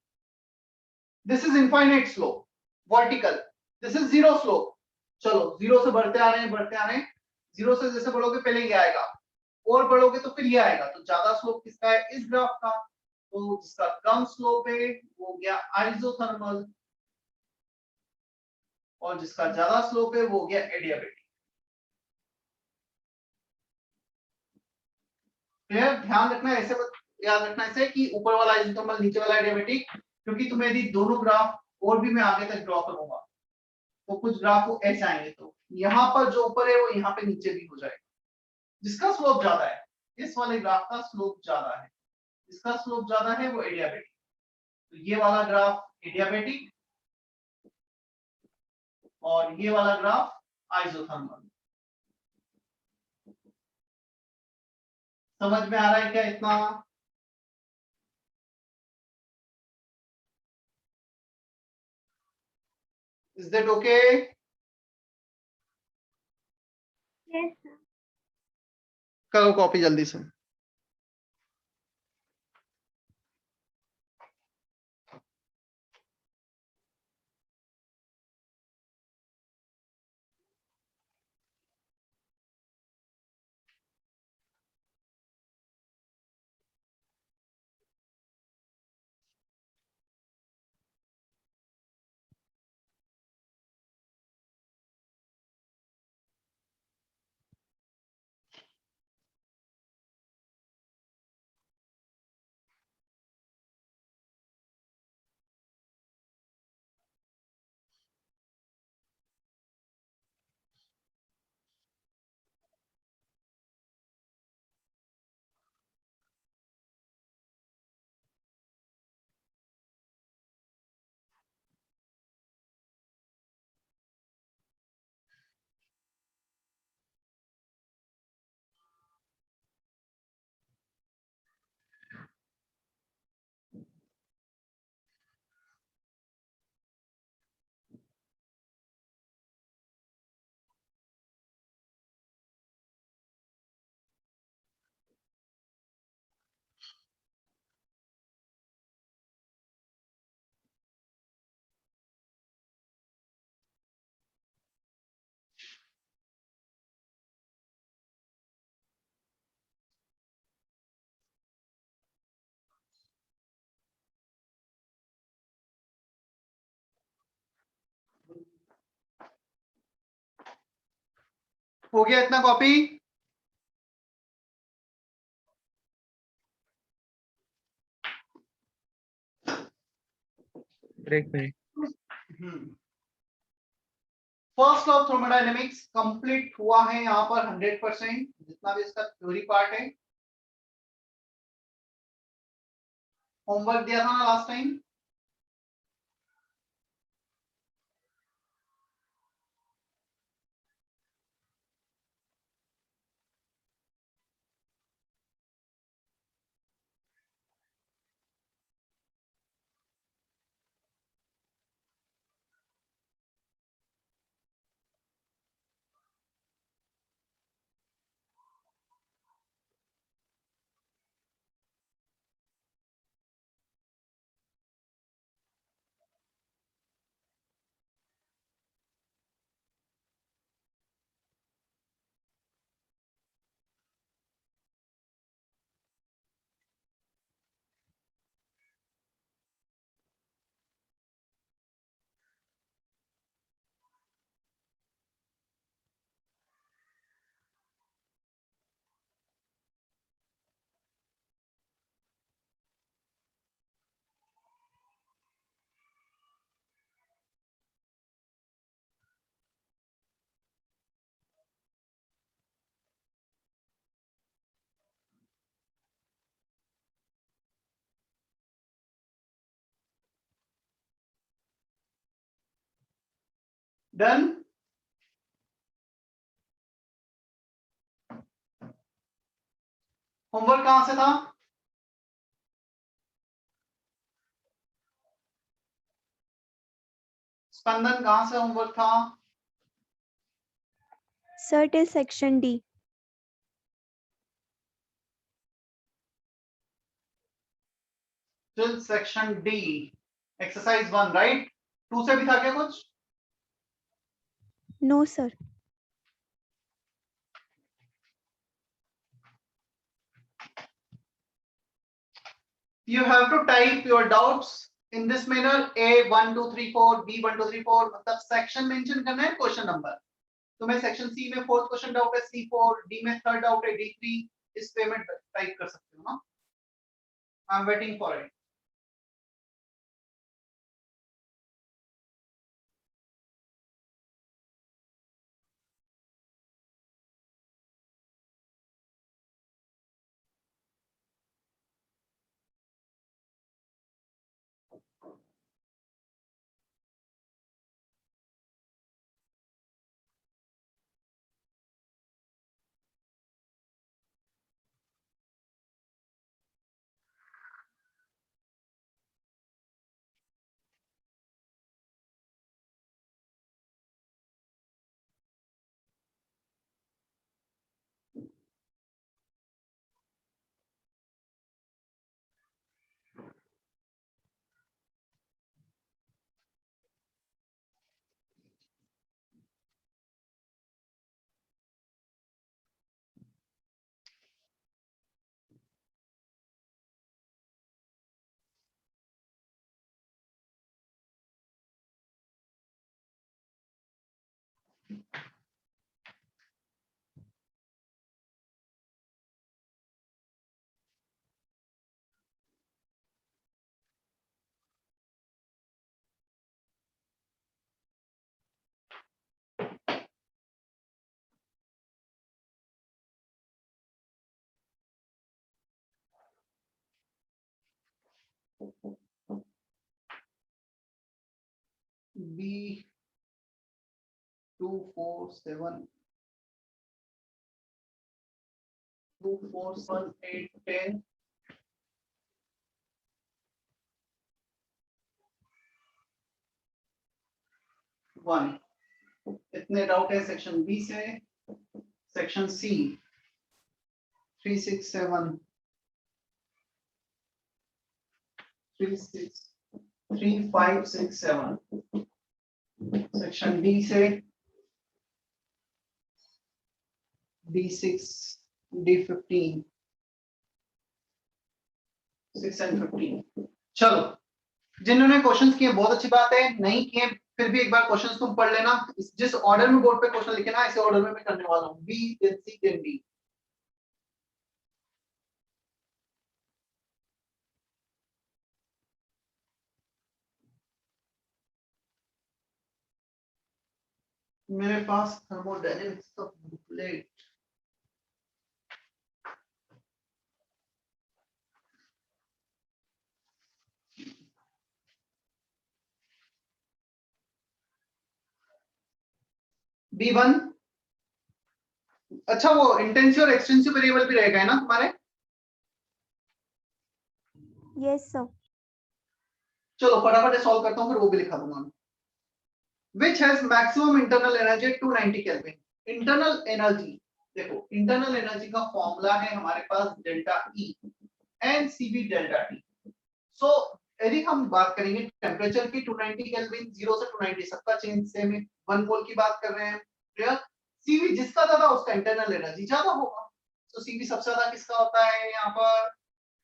This is infinite slope vertical, this is zero slope. चलो जीरो से बढ़ते आ रहे हैं, बढ़ते आ रहे हैं। जीरो से जैसे बढ़ोगे पहले ये आएगा, और बढ़ोगे तो फिर ये आएगा। तो ज्यादा स्लोप किसका है? इस ग्राफ का। तो जिसका कम स्लोप है वो हो गया आइसोथर्मल, और जिसका ज्यादा स्लोप है वो हो गया एडियाबेटिक। क्लियर? ध्यान रखना, ऐसे मत याद रखना ऐसे कि ऊपर वाला आइसोथर्मल नीचे वाला एडियाबेटिक, क्योंकि तुम्हें यदि दोनों ग्राफ और भी मैं आगे तक ड्रॉ करूंगा तो कुछ ग्राफ को ऐसे आएंगे, तो यहाँ पर जो ऊपर है वो यहाँ पे नीचे भी हो जाएगा। जिसका स्लोप ज्यादा है, इस वाले ग्राफ का स्लोप ज्यादा है, जिसका स्लोप ज्यादा है वो एडियाबेटिक। तो ये वाला ग्राफ एडियाबेटिक और ये वाला ग्राफ आइसोथर्मल। समझ में आ रहा है क्या इतना? Is that okay? Yes, sir. करो कॉपी जल्दी से। हो गया इतना कॉपी? एक minute. First law of thermodynamics complete हुआ है यहाँ पर 100%, जितना भी इसका थ्योरी पार्ट है। होमवर्क दिया था ना लास्ट टाइम? डन। होमवर्क कहां से था? स्पंदन कहां से होमवर्क था? Sir, it is section D. Till section D, exercise 1, right? 2 से भी था क्या कुछ? No, sir. You have to type your doubts in this manner: A 1 2 3 4, B 1 2 3 4, मतलब सेक्शन मेंशन करना है, क्वेश्चन नंबर। तो मैं सेक्शन सी में फोर्थ क्वेश्चन डाउट है, C4, डी में थर्ड डाउट है, D3, इस पे में टाइप कर सकते हो ना। I am waiting for it. B 2 4 7 2 4 7 8 10 1, इतने डाउट है सेक्शन बी से। Section C 3 6 7 3 6 3 5 6 7। सेक्शन डी से D6 D15 6 and 15। चलो, जिन्होंने क्वेश्चंस किए बहुत अच्छी बात है, नहीं किए फिर भी एक बार क्वेश्चन तुम पढ़ लेना, जिस ऑर्डर में बोर्ड पे क्वेश्चन लिखे ना इसी ऑर्डर में मैं करने वाला हूँ, बी देन सी देन डी। मेरे पास थर्मोडायनेमिक्स का बुकलेट B1। अच्छा वो इंटेंसिव और एक्सटेंसिव वेरिएबल भी रहेगा है ना तुम्हारे? Yes, sir. चलो फटाफट सॉल्व करता हूँ फिर वो भी लिखा दूंगा मैं। Which has maximum internal energy at 290 Kelvin? Internal energy, देखो इंटरनल एनर्जी का फॉर्मूला है हमारे पास delta E and CB delta T। So यदि हम बात करेंगे टेम्परेचर की 290 केल्विन, 0 से 290 सबका चेंज सेम है, 1 मोल की बात कर रहे हैं, क्लियर? CV जिसका ज्यादा उसका इंटरनल एनर्जी ज्यादा होगा। तो CV सबसे ज्यादा किसका होता है यहाँ पर?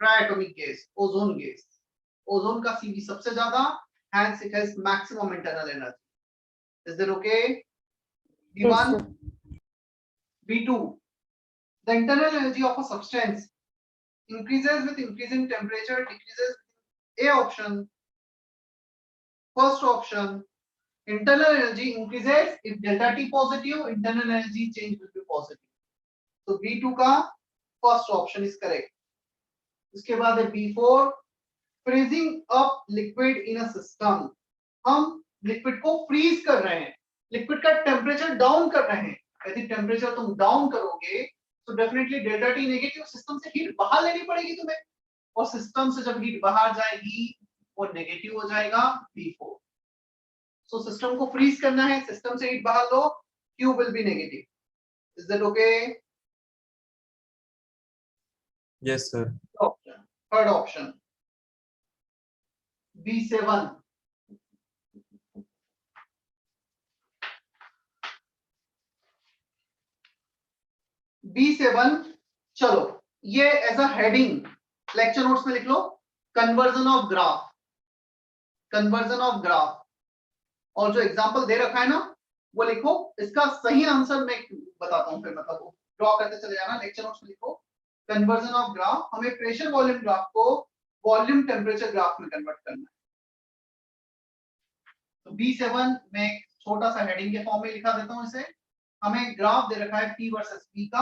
Triatomic gas, ozone gas. Ozone का CV सबसे ज्यादा, hence it has maximum internal energy. Is that okay? B1, B2. The internal energy of a substance increases with increasing temperature, decreases with A option. First option, internal energy increases if delta T positive, internal energy change will be positive. So B2 का first option is correct. उसके बाद है B4, freezing up liquid in a system. हम liquid को freeze कर रहे हैं, liquid का टेम्परेचर डाउन कर रहे हैं। यदि टेम्परेचर तुम डाउन करोगे तो definitely delta T negative, system से हीट बाहर लेनी पड़ेगी तुम्हें, और सिस्टम से जब हीट बाहर जाएगी वो नेगेटिव हो जाएगा B4। सो सिस्टम को फ्रीज करना है, सिस्टम से हीट बाहर लो, Q will be negative. Is that okay? Yes sir. Third option B7। B7, चलो ये as a heading lecture notes में लिख लो, conversion of graph, conversion of graph, और जो एग्जांपल दे रखा है ना वो लिखो। इसका सही आंसर मैं बताता हूं, फिर मतलब ड्रॉ करते चले जाना। लेक्चर नोट्स में लिखो कन्वर्जन ऑफ ग्राफ, हमें प्रेशर वॉल्यूम ग्राफ को वॉल्यूम टेम्परेचर ग्राफ में कन्वर्ट करना है। तो B7 में एक छोटा सा हेडिंग के फॉर्म में लिखा देता हूं इसे। हमें ग्राफ दे रखा है P वर्सेस P का,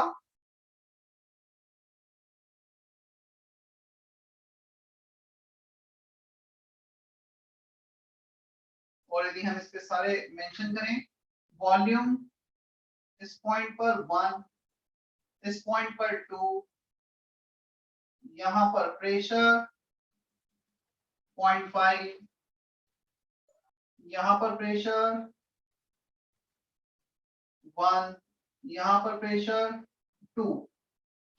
और यदि हम इसके सारे मेंशन करें, वॉल्यूम इस पॉइंट पर 1, इस पॉइंट पर 2, यहां पर प्रेशर 0.5, यहां पर प्रेशर 1, यहां पर प्रेशर 2,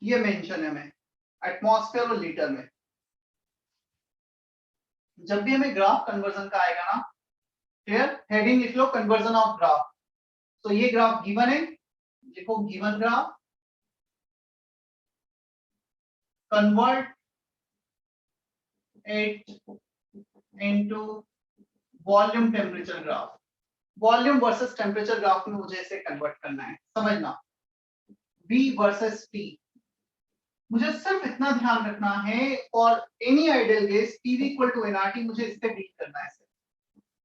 ये मेंशन है हमें एटमॉस्फेयर और लीटर में। जब भी हमें ग्राफ कन्वर्जन का आएगा ना, फिर हेडिंग लिख लो कन्वर्जन ऑफ ग्राफ। तो ये ग्राफ गिवन है, लिखो given graph convert it into volume temperature graph. Volume versus temperature graph में मुझे इसे कन्वर्ट करना है, समझना। V वर्सेस T, मुझे सिर्फ इतना ध्यान रखना है, और any ideal gas PV equal to nRT, मुझे इससे डील करना है।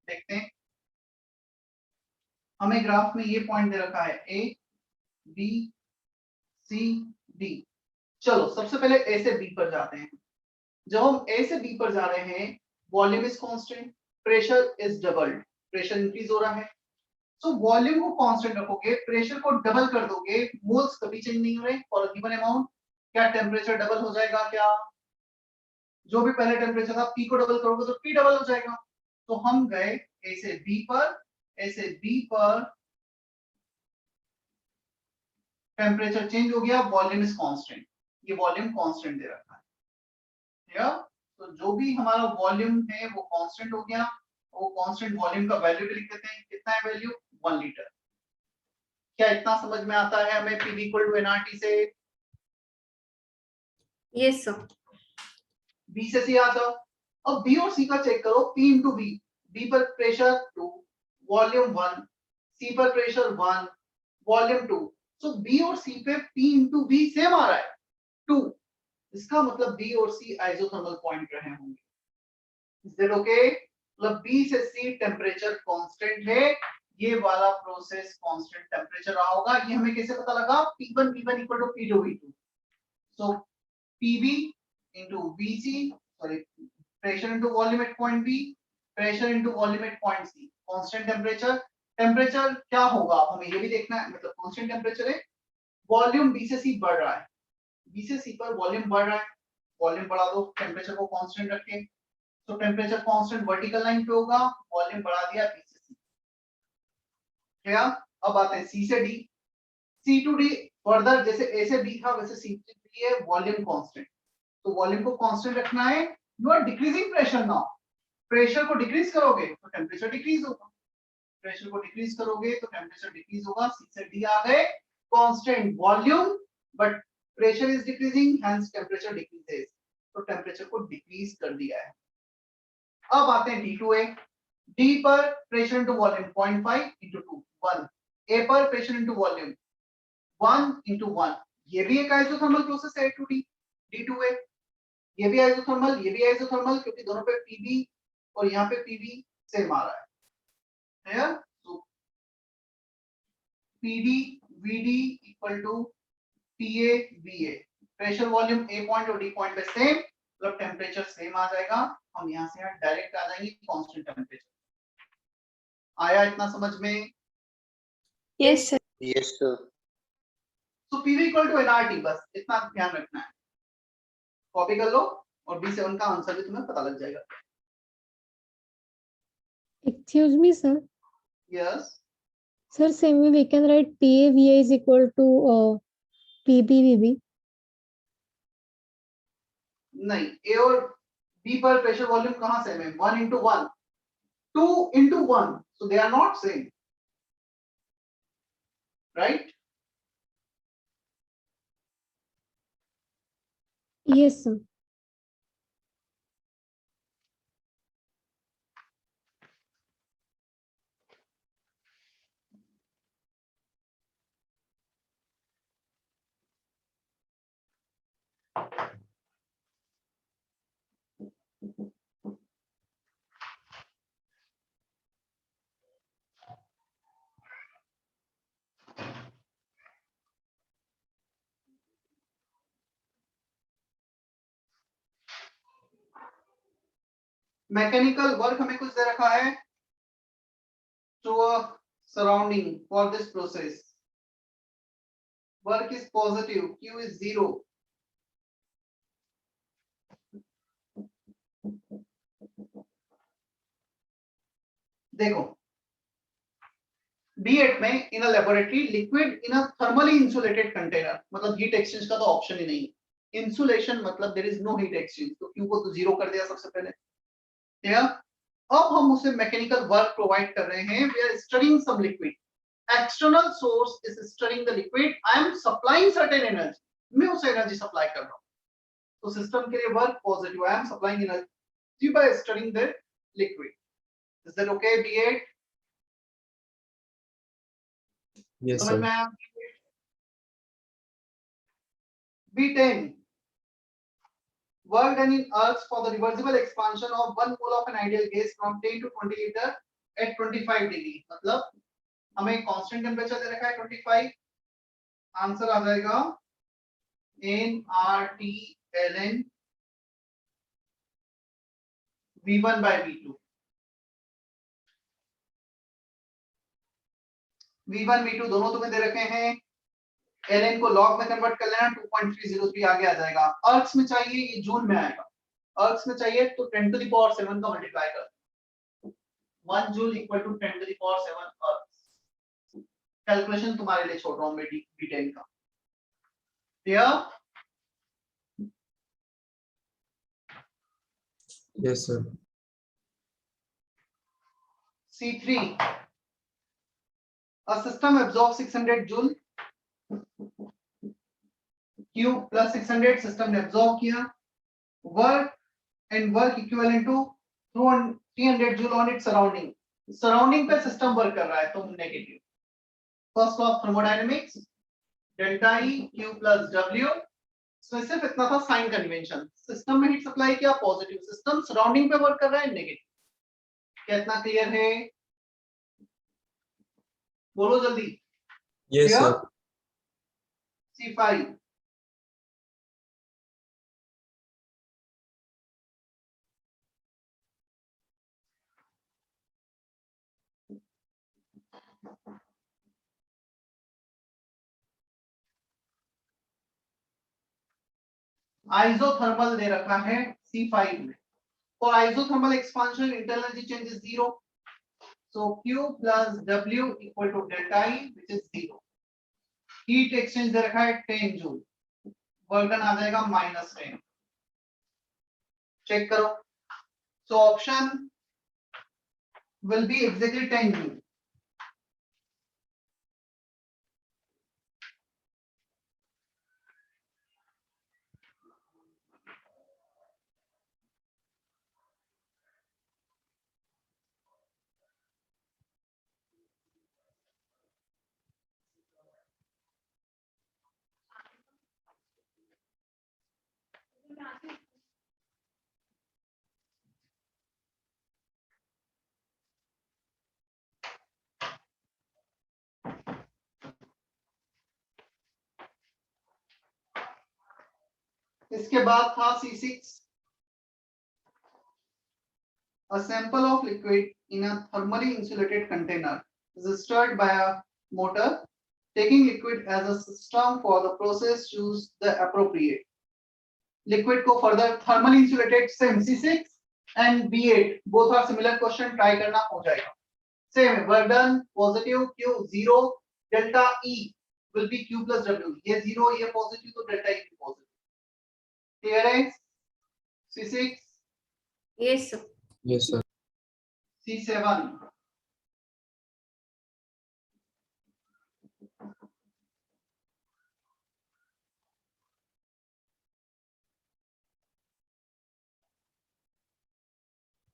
देखते हैं, हमें ग्राफ में ये पॉइंट दे रखा है A, B, C, D। चलो सबसे पहले A से B पर जाते हैं। जब हम A से B पर जा रहे हैं, volume is constant, pressure is doubled, pressure increase हो रहा है। सो वॉल्यूम को कांस्टेंट रखोगे, प्रेशर को डबल कर दोगे, मोल्स कभी चेंज नहीं हो रहे फॉर गिवन अमाउंट। क्या टेम्परेचर डबल हो जाएगा? क्या जो भी पहले टेम्परेचर था P को डबल करोगे तो P डबल हो जाएगा। तो हम गए A से B पर, A से B पर टेम्परेचर चेंज हो गया, वॉल्यूम इज कांस्टेंट, ये वॉल्यूम कांस्टेंट दे रखा है या? तो जो भी हमारा वॉल्यूम है वो कांस्टेंट हो गया, वो कांस्टेंट वॉल्यूम का वैल्यू भी लिख देते हैं। कितना है वैल्यू? 1 लीटर। क्या इतना समझ में आता है हमें PV इक्वल टू nRT से? Yes sir. B से C आ जाओ। अब B और C का चेक करो, P इंटू B। B पर प्रेशर 2, वॉल्यूम 1, C पर प्रेशर 1, वॉल्यूम 2। सो B और C पे P इंटू V सेम आ रहा है 2। इसका मतलब B और C आइसोथर्मल पॉइंट रहे होंगे। Is that okay? मतलब B से C टेम्परेचर कांस्टेंट है, ये वाला प्रोसेस कांस्टेंट टेम्परेचर रहा होगा। ये हमें कैसे पता लगा? P1 V1 equal to P2 V2। So PV into VC, sorry, pressure into volume at point B, pressure into volume at point C, constant temperature। Temperature क्या होगा आप हमें ये भी देखना है, मतलब कांस्टेंट टेम्परेचर है, वॉल्यूम B से C बढ़ रहा है, B से C पर वॉल्यूम बढ़ रहा है, वॉल्यूम बढ़ा दो, टेम्परेचर को कांस्टेंट रखें, तो टेम्परेचर कांस्टेंट वर्टिकल लाइन पे होगा, वॉल्यूम बढ़ा दिया B से C। क्या? अब आते हैं C से D, C to D further, जैसे A से B था वैसे C से D है, वॉल्यूम कांस्टेंट, तो वॉल्यूम को कांस्टेंट रखना है। You are decreasing pressure now, pressure को डिक्रीज करोगे तो टेम्परेचर डिक्रीज होगा, प्रेशर को डिक्रीज करोगे तो टेम्परेचर डिक्रीज होगा। C से D आ गए, constant volume but pressure is decreasing, hence temperature decreases, तो टेम्परेचर को डिक्रीज कर दिया है। अब आते हैं D to A, D पर pressure into volume 0.5 into 2 1, A पर प्रेशर इनटू वॉल्यूम 1 into 1, ये भी एक आइसोथर्मल प्रोसेस है A to D, D to A, ये भी आइसोथर्मल, ये भी आइसोथर्मल, क्योंकि दोनों पे PB और यहाँ पे PV सेम आ रहा है। तो PD VD equal to TA VA, pressure volume A point और D पॉइंट पे सेम, मतलब टेम्परेचर सेम आ जाएगा। हम यहाँ से यहाँ डायरेक्ट आ जाएंगे कांस्टेंट टेम्परेचर। आया इतना समझ में? Yes, sir. Yes, sir. तो PV इक्वल टू nRT, बस इतना ध्यान रखना है, कॉपी कर लो और B7 का आंसर भी तुम्हें पता लग जाएगा। Excuse me, sir. Yes, Sir, same way we can write PAVI is equal to PBVB. नहीं, A और B पर प्रेशर वॉल्यूम कहाँ सेम है? 1 into 1, 2 into 1, so they are not same, right? Yes, sir. Mechanical work हमें कुछ दे रखा है, to a surrounding for this process, work is positive, Q is 0, देखो B8 में in a laboratory liquid in a thermally insulated container, मतलब heat exchange का तो option ही नहीं, इंसुलेशन मतलब there is no heat exchange, तो Q को तो 0 कर दिया सबसे पहले। ठीक है, अब हम उसे मैकेनिकल वर्क प्रोवाइड कर रहे हैं, we are stirring some liquid, external source is stirring the liquid, I am supplying certain energy, मैं उसे एनर्जी सप्लाई कर रहा हूं, तो सिस्टम के लिए work positive, I am supplying energy by stirring the liquid. Is that okay B8? Yes, समझ sir. में आया? B10, work done in earth for the reversible expansion of 1 mole of an ideal gas from 10 to 20 liter at 25 degree, मतलब हमें constant temperature दे रखा है 25, answer आ जाएगा nRT ln V1 by V2, V1 V2 दोनों तुम्हें दे रखे हैं, ln को log में कन्वर्ट कर लेना, 2.303 आगे आ जाएगा। अर्थ में चाहिए, ये जूल में आएगा, अर्थ में चाहिए तो 10 to the power 7 का मल्टीप्लाई कर, 1 joule equal to 10 to the power 7 erg. Calculation तुम्हारे लिए छोड़ रहा हूं मैं B10 का। Clear? Yes, sir. C3, a system absorbs 600 joule, Q plus 600 system ने absorb किया, work and work equivalent to 300 joule on its surrounding, surrounding पे सिस्टम वर्क कर रहा है तो negative. First law of thermodynamics, delta E Q plus W. सिर्फ इतना था साइन कन्वेंशन। सिस्टम में हीट सप्लाई किया पॉजिटिव, सिस्टम सराउंडिंग पे वर्क कर रहा है नेगेटिव। क्या इतना क्लियर है? बोलो जल्दी। Yes, Clear? sir. C5। Isothermal दे रखा है C5 में। For isothermal expansion, internal energy change is 0. So Q plus W equal to delta E, which is 0. Heat exchange दे रखा है 10 जूल, वर्क डन आ जाएगा -10। चेक करो। So option will be exactly 10 joule. इसके बाद था C6। A sample of liquid in a thermally insulated container is stirred by a motor. Taking liquid as a system for the process, choose the appropriate liquid को further thermally insulated। same C6 and B8 both are similar question, try करना हो जाएगा। same work done positive Q 0, delta E will be Q plus W। ये 0 ये positive तो delta E भी positive। clear है? C6। Yes, sir. Yes, sir. C7।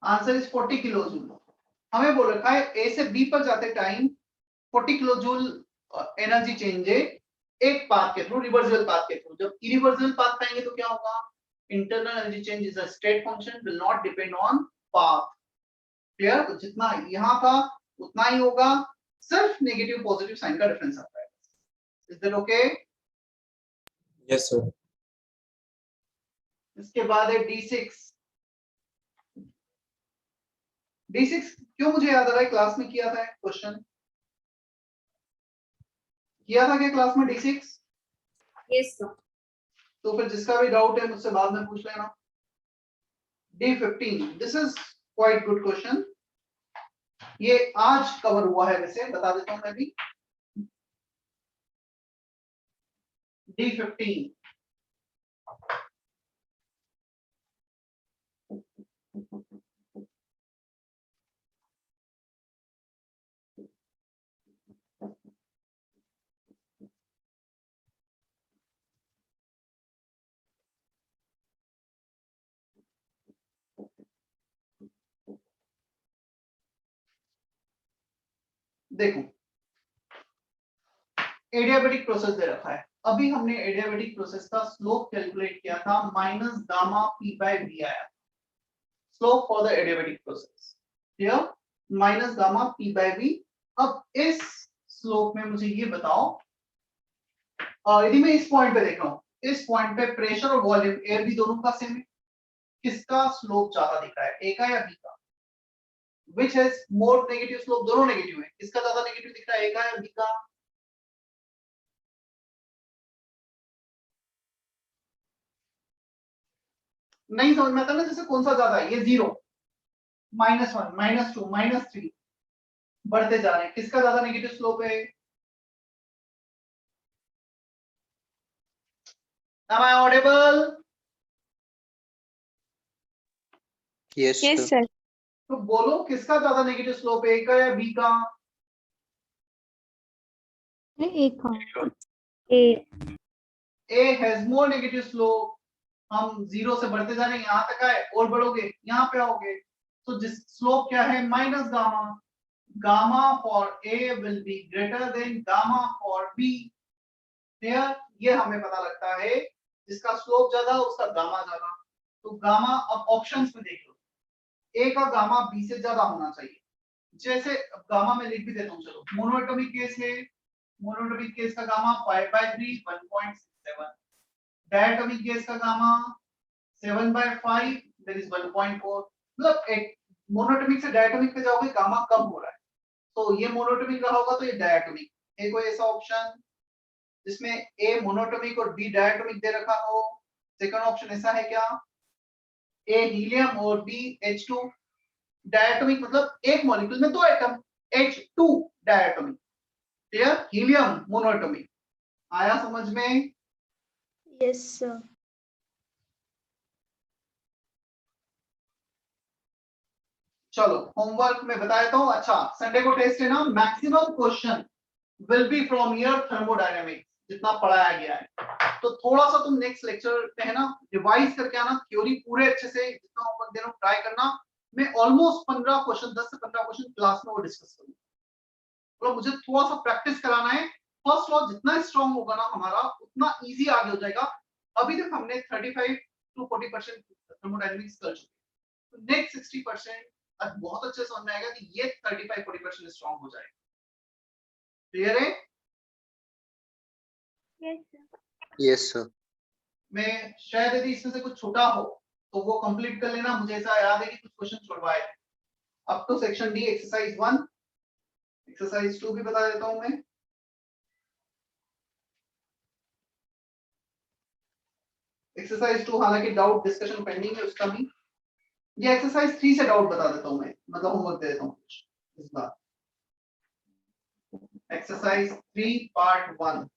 Answer is 40 kilo joule. हमें बोल रखा है ए से बी पर जाते time 40 kilo joule energy change है एक पाथ के थ्रू, रिवर्सिबल पाथ के थ्रू। जब इरिवर्सिबल पाथ पाएंगे तो क्या होगा? Internal energy change is a state function, will not depend on path. Clear? तो जितना यहां था उतना ही होगा, सिर्फ नेगेटिव पॉजिटिव साइन का डिफरेंस आता है। Is that okay? Yes, sir. इसके बाद है D6। D6 क्यों मुझे याद आ रहा है, क्लास में किया था क्वेश्चन, किया था क्या क्लास में D6? Yes, sir. तो फिर जिसका भी डाउट है मुझसे बाद में पूछ लेना। D15 this is quite good question, ये आज कवर हुआ है, वैसे बता देता हूं मैं भी। D15 देखो, एडियाबेटिक प्रोसेस दे रखा है। अभी हमने एडियाबेटिक प्रोसेस का स्लोप कैलकुलेट किया था, minus gamma P by V आया slope for the adiabatic process. Clear? Minus gamma P by V. अब इस स्लोप में मुझे ये बताओ, यदि मैं इस पॉइंट पे देख रहा हूं, इस पॉइंट पे प्रेशर और वॉल्यूम एयर भी दोनों का सेम है, किसका स्लोप ज्यादा दिख रहा है, ए का या बी का? Which has more negative slope? दोनों नेगेटिव है, किसका ज्यादा नेगेटिव दिख रहा है, ए का या बी का? नहीं समझ में आता ना, जैसे कौन सा ज्यादा है, ये 0, -1, -2, -3 बढ़ते जा रहे हैं, किसका ज्यादा नेगेटिव स्लोप है? Am I audible? Yes, Yes, sir. sir. तो बोलो किसका ज्यादा नेगेटिव स्लोप है, ए का या बी का? एक का A. A has more negative slope. हम 0 से बढ़ते जा रहे हैं, यहाँ तक आए और बढ़ोगे यहाँ पे आओगे, तो जिस स्लोप क्या है, minus gamma. gamma for A will be greater than gamma for B. Clear? ये हमें पता लगता है जिसका स्लोप ज्यादा उसका गामा ज्यादा। तो गामा, अब ऑप्शंस में देख लो, ए का गामा बी से ज्यादा होना चाहिए। जैसे अब गामा में लिख भी देता हूँ, चलो मोनोएटॉमिक केस है, मोनोएटॉमिक केस का गामा 5/3 1.67, डायटॉमिक केस का गामा 7/5 दैट इज 1.4। मतलब एक मोनोएटॉमिक से डायटॉमिक पे जाओगे गामा कम हो रहा है, तो ये मोनोएटॉमिक रहा होगा तो ये डायटॉमिक है। कोई ऐसा ऑप्शन जिसमें ए मोनोएटॉमिक और बी डायटॉमिक दे रखा हो? सेकंड ऑप्शन ऐसा है क्या? ए हीलियम और बी H2 डायटॉमिक, मतलब एक मॉलिक्यूल में दो atom, H2 diatomic. Clear? Helium monoatomic. आया समझ में? Yes sir. चलो होमवर्क में बता देता हूँ। अच्छा, संडे को टेस्ट है ना, maximum question will be from your thermodynamics, जितना पढ़ाया गया है। तो थोड़ा सा तुम नेक्स्ट लेक्चर पे है ना रिवाइज करके आना, थ्योरी पूरे अच्छे से जितना होमवर्क दे रहा हूँ ट्राई करना। मैं ऑलमोस्ट 15 क्वेश्चन, 10 से 15 क्वेश्चन क्लास में वो डिस्कस करूंगा। तो मुझे थोड़ा सा प्रैक्टिस कराना है। फर्स्ट लॉ जितना स्ट्रांग होगा ना हमारा, उतना इजी आगे हो जाएगा। अभी तक हमने 35 to 40% थर्मोडायनेमिक्स कर चुके हैं, तो नेक्स्ट 60% अब बहुत अच्छे समझ में आएगा कि ये 35-40% स्ट्रांग हो जाएगा। क्लियर है? Yes sir. Yes, sir. मैं शायद यदि इसमें से कुछ छूटा हो तो वो कंप्लीट कर लेना। मुझे ऐसा याद है कि कुछ क्वेश्चन छुड़वाए थे। अब तो सेक्शन डी एक्सरसाइज 1, एक्सरसाइज 2 भी बता देता हूं मैं। एक्सरसाइज 2 हालांकि डाउट डिस्कशन पेंडिंग है उसका भी। ये एक्सरसाइज 3 से डाउट बता देता हूं मैं, मतलब होमवर्क दे देता हूं कुछ इस बार। Exercise 3 part 1।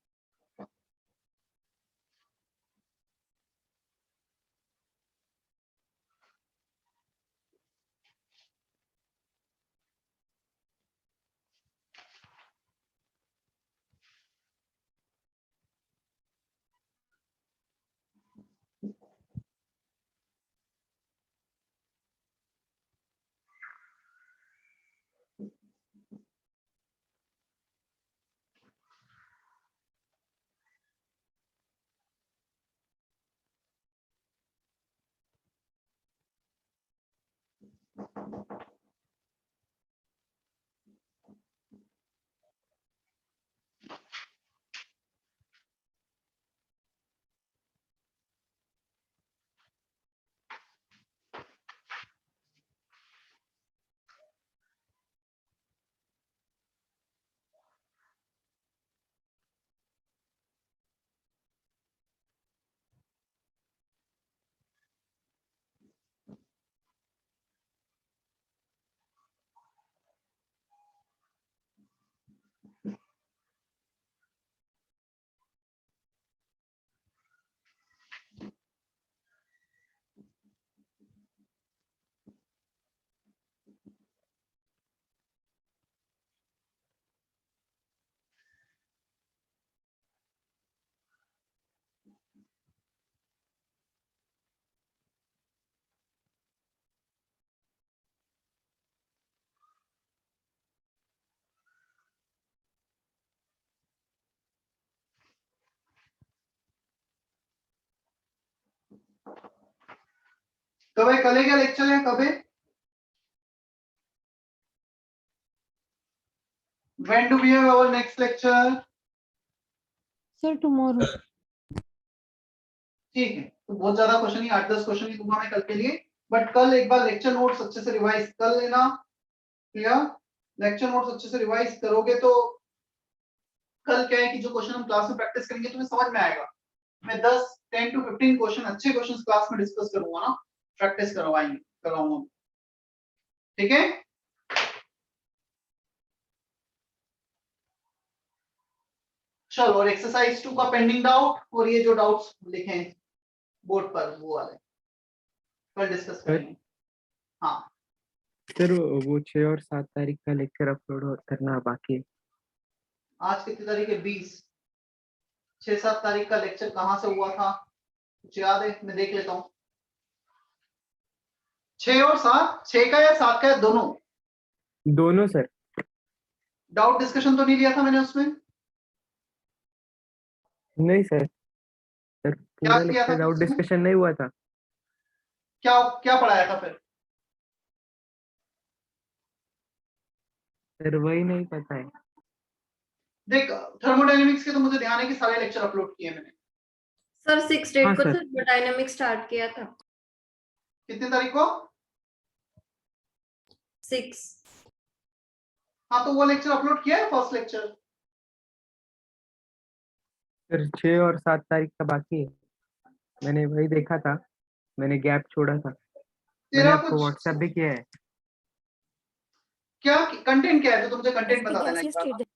कब है? कल क्या लेक्चर है? कब है? When do we have our next lecture? Sir, tomorrow. ठीक है, तो बहुत ज्यादा क्वेश्चन ही 8-10 क्वेश्चन ही दूंगा मैं कल के लिए, बट कल एक बार लेक्चर नोट्स अच्छे से रिवाइज कर लेना। क्लियर? लेक्चर नोट्स अच्छे से रिवाइज करोगे तो कल क्या है कि जो क्वेश्चन हम क्लास में प्रैक्टिस करेंगे तुम्हें समझ में आएगा। मैं 10 to 15 क्वेश्चन, अच्छे क्वेश्चन क्लास में डिस्कस करूंगा ना, प्रैक्टिस करवाऊंगा। ठीक है? चलो, और एक्सरसाइज 2 का पेंडिंग डाउट और ये जो डाउट्स लिखे हैं बोर्ड पर वो वाले कल डिस्कस करेंगे। हाँ सर वो 6 और 7 तारीख का लेक्चर अपलोड करना बाकी है। आज कितनी तारीख है? 20। 6-7 तारीख का लेक्चर कहाँ से हुआ था कुछ याद है? मैं देख लेता हूँ। 6 और 7, 6 का या 7 का, दोनों? दोनों सर। डाउट डिस्कशन तो नहीं लिया था मैंने उसमें? नहीं सर, सर पूरा किया था लेक्चर डाउट उसमें? डिस्कशन नहीं हुआ था। क्या क्या पढ़ाया था फिर? सर वही नहीं पता है। देख, थर्मोडायनेमिक्स के तो मुझे ध्यान है कि सारे लेक्चर अपलोड किए मैंने। सर 6 डेट हाँ को सर। थर्मोडायनेमिक स्टार्ट किया था। कितनी तारीख को? 6। हाँ, तो वो लेक्चर अपलोड किया है, फर्स्ट लेक्चर। सर 6 और 7 तारीख का बाकी है, मैंने वही देखा था, मैंने गैप छोड़ा था। मैंने तेरा आपको कुछ व्हाट्सएप भी किया है। क्या कंटेंट क्या है, तो मुझे कंटेंट बता देना एक गैसेस बार। स्टेट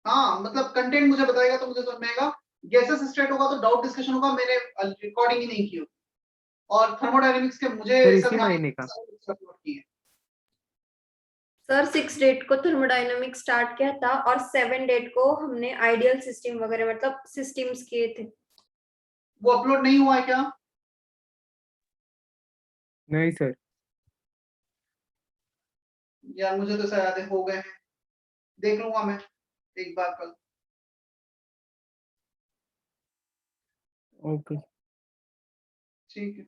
हाँ, मतलब कंटेंट मुझे बताएगा तो मुझे समझ में आएगा। गैसेस स्टेट होगा तो डाउट डिस्कशन होगा, मैंने रिकॉर्डिंग ही नहीं की होगी। और थर्मोडायनेमिक्स के मुझे सर ऐसा इसी ध्यान है महीने कि का। सारे लेक्चर अपलोड किए हैं। सर 6 डेट को थर्मोडायनेमिक स्टार्ट किया था और 7 डेट को हमने आइडियल सिस्टम वगैरह मतलब सिस्टम्स किए थे। वो अपलोड नहीं हुआ है क्या? नहीं सर। यार मुझे तो ऐसा याद है हो गए हैं, देख लूंगा मैं एक बार कल। ओके। ठीक है।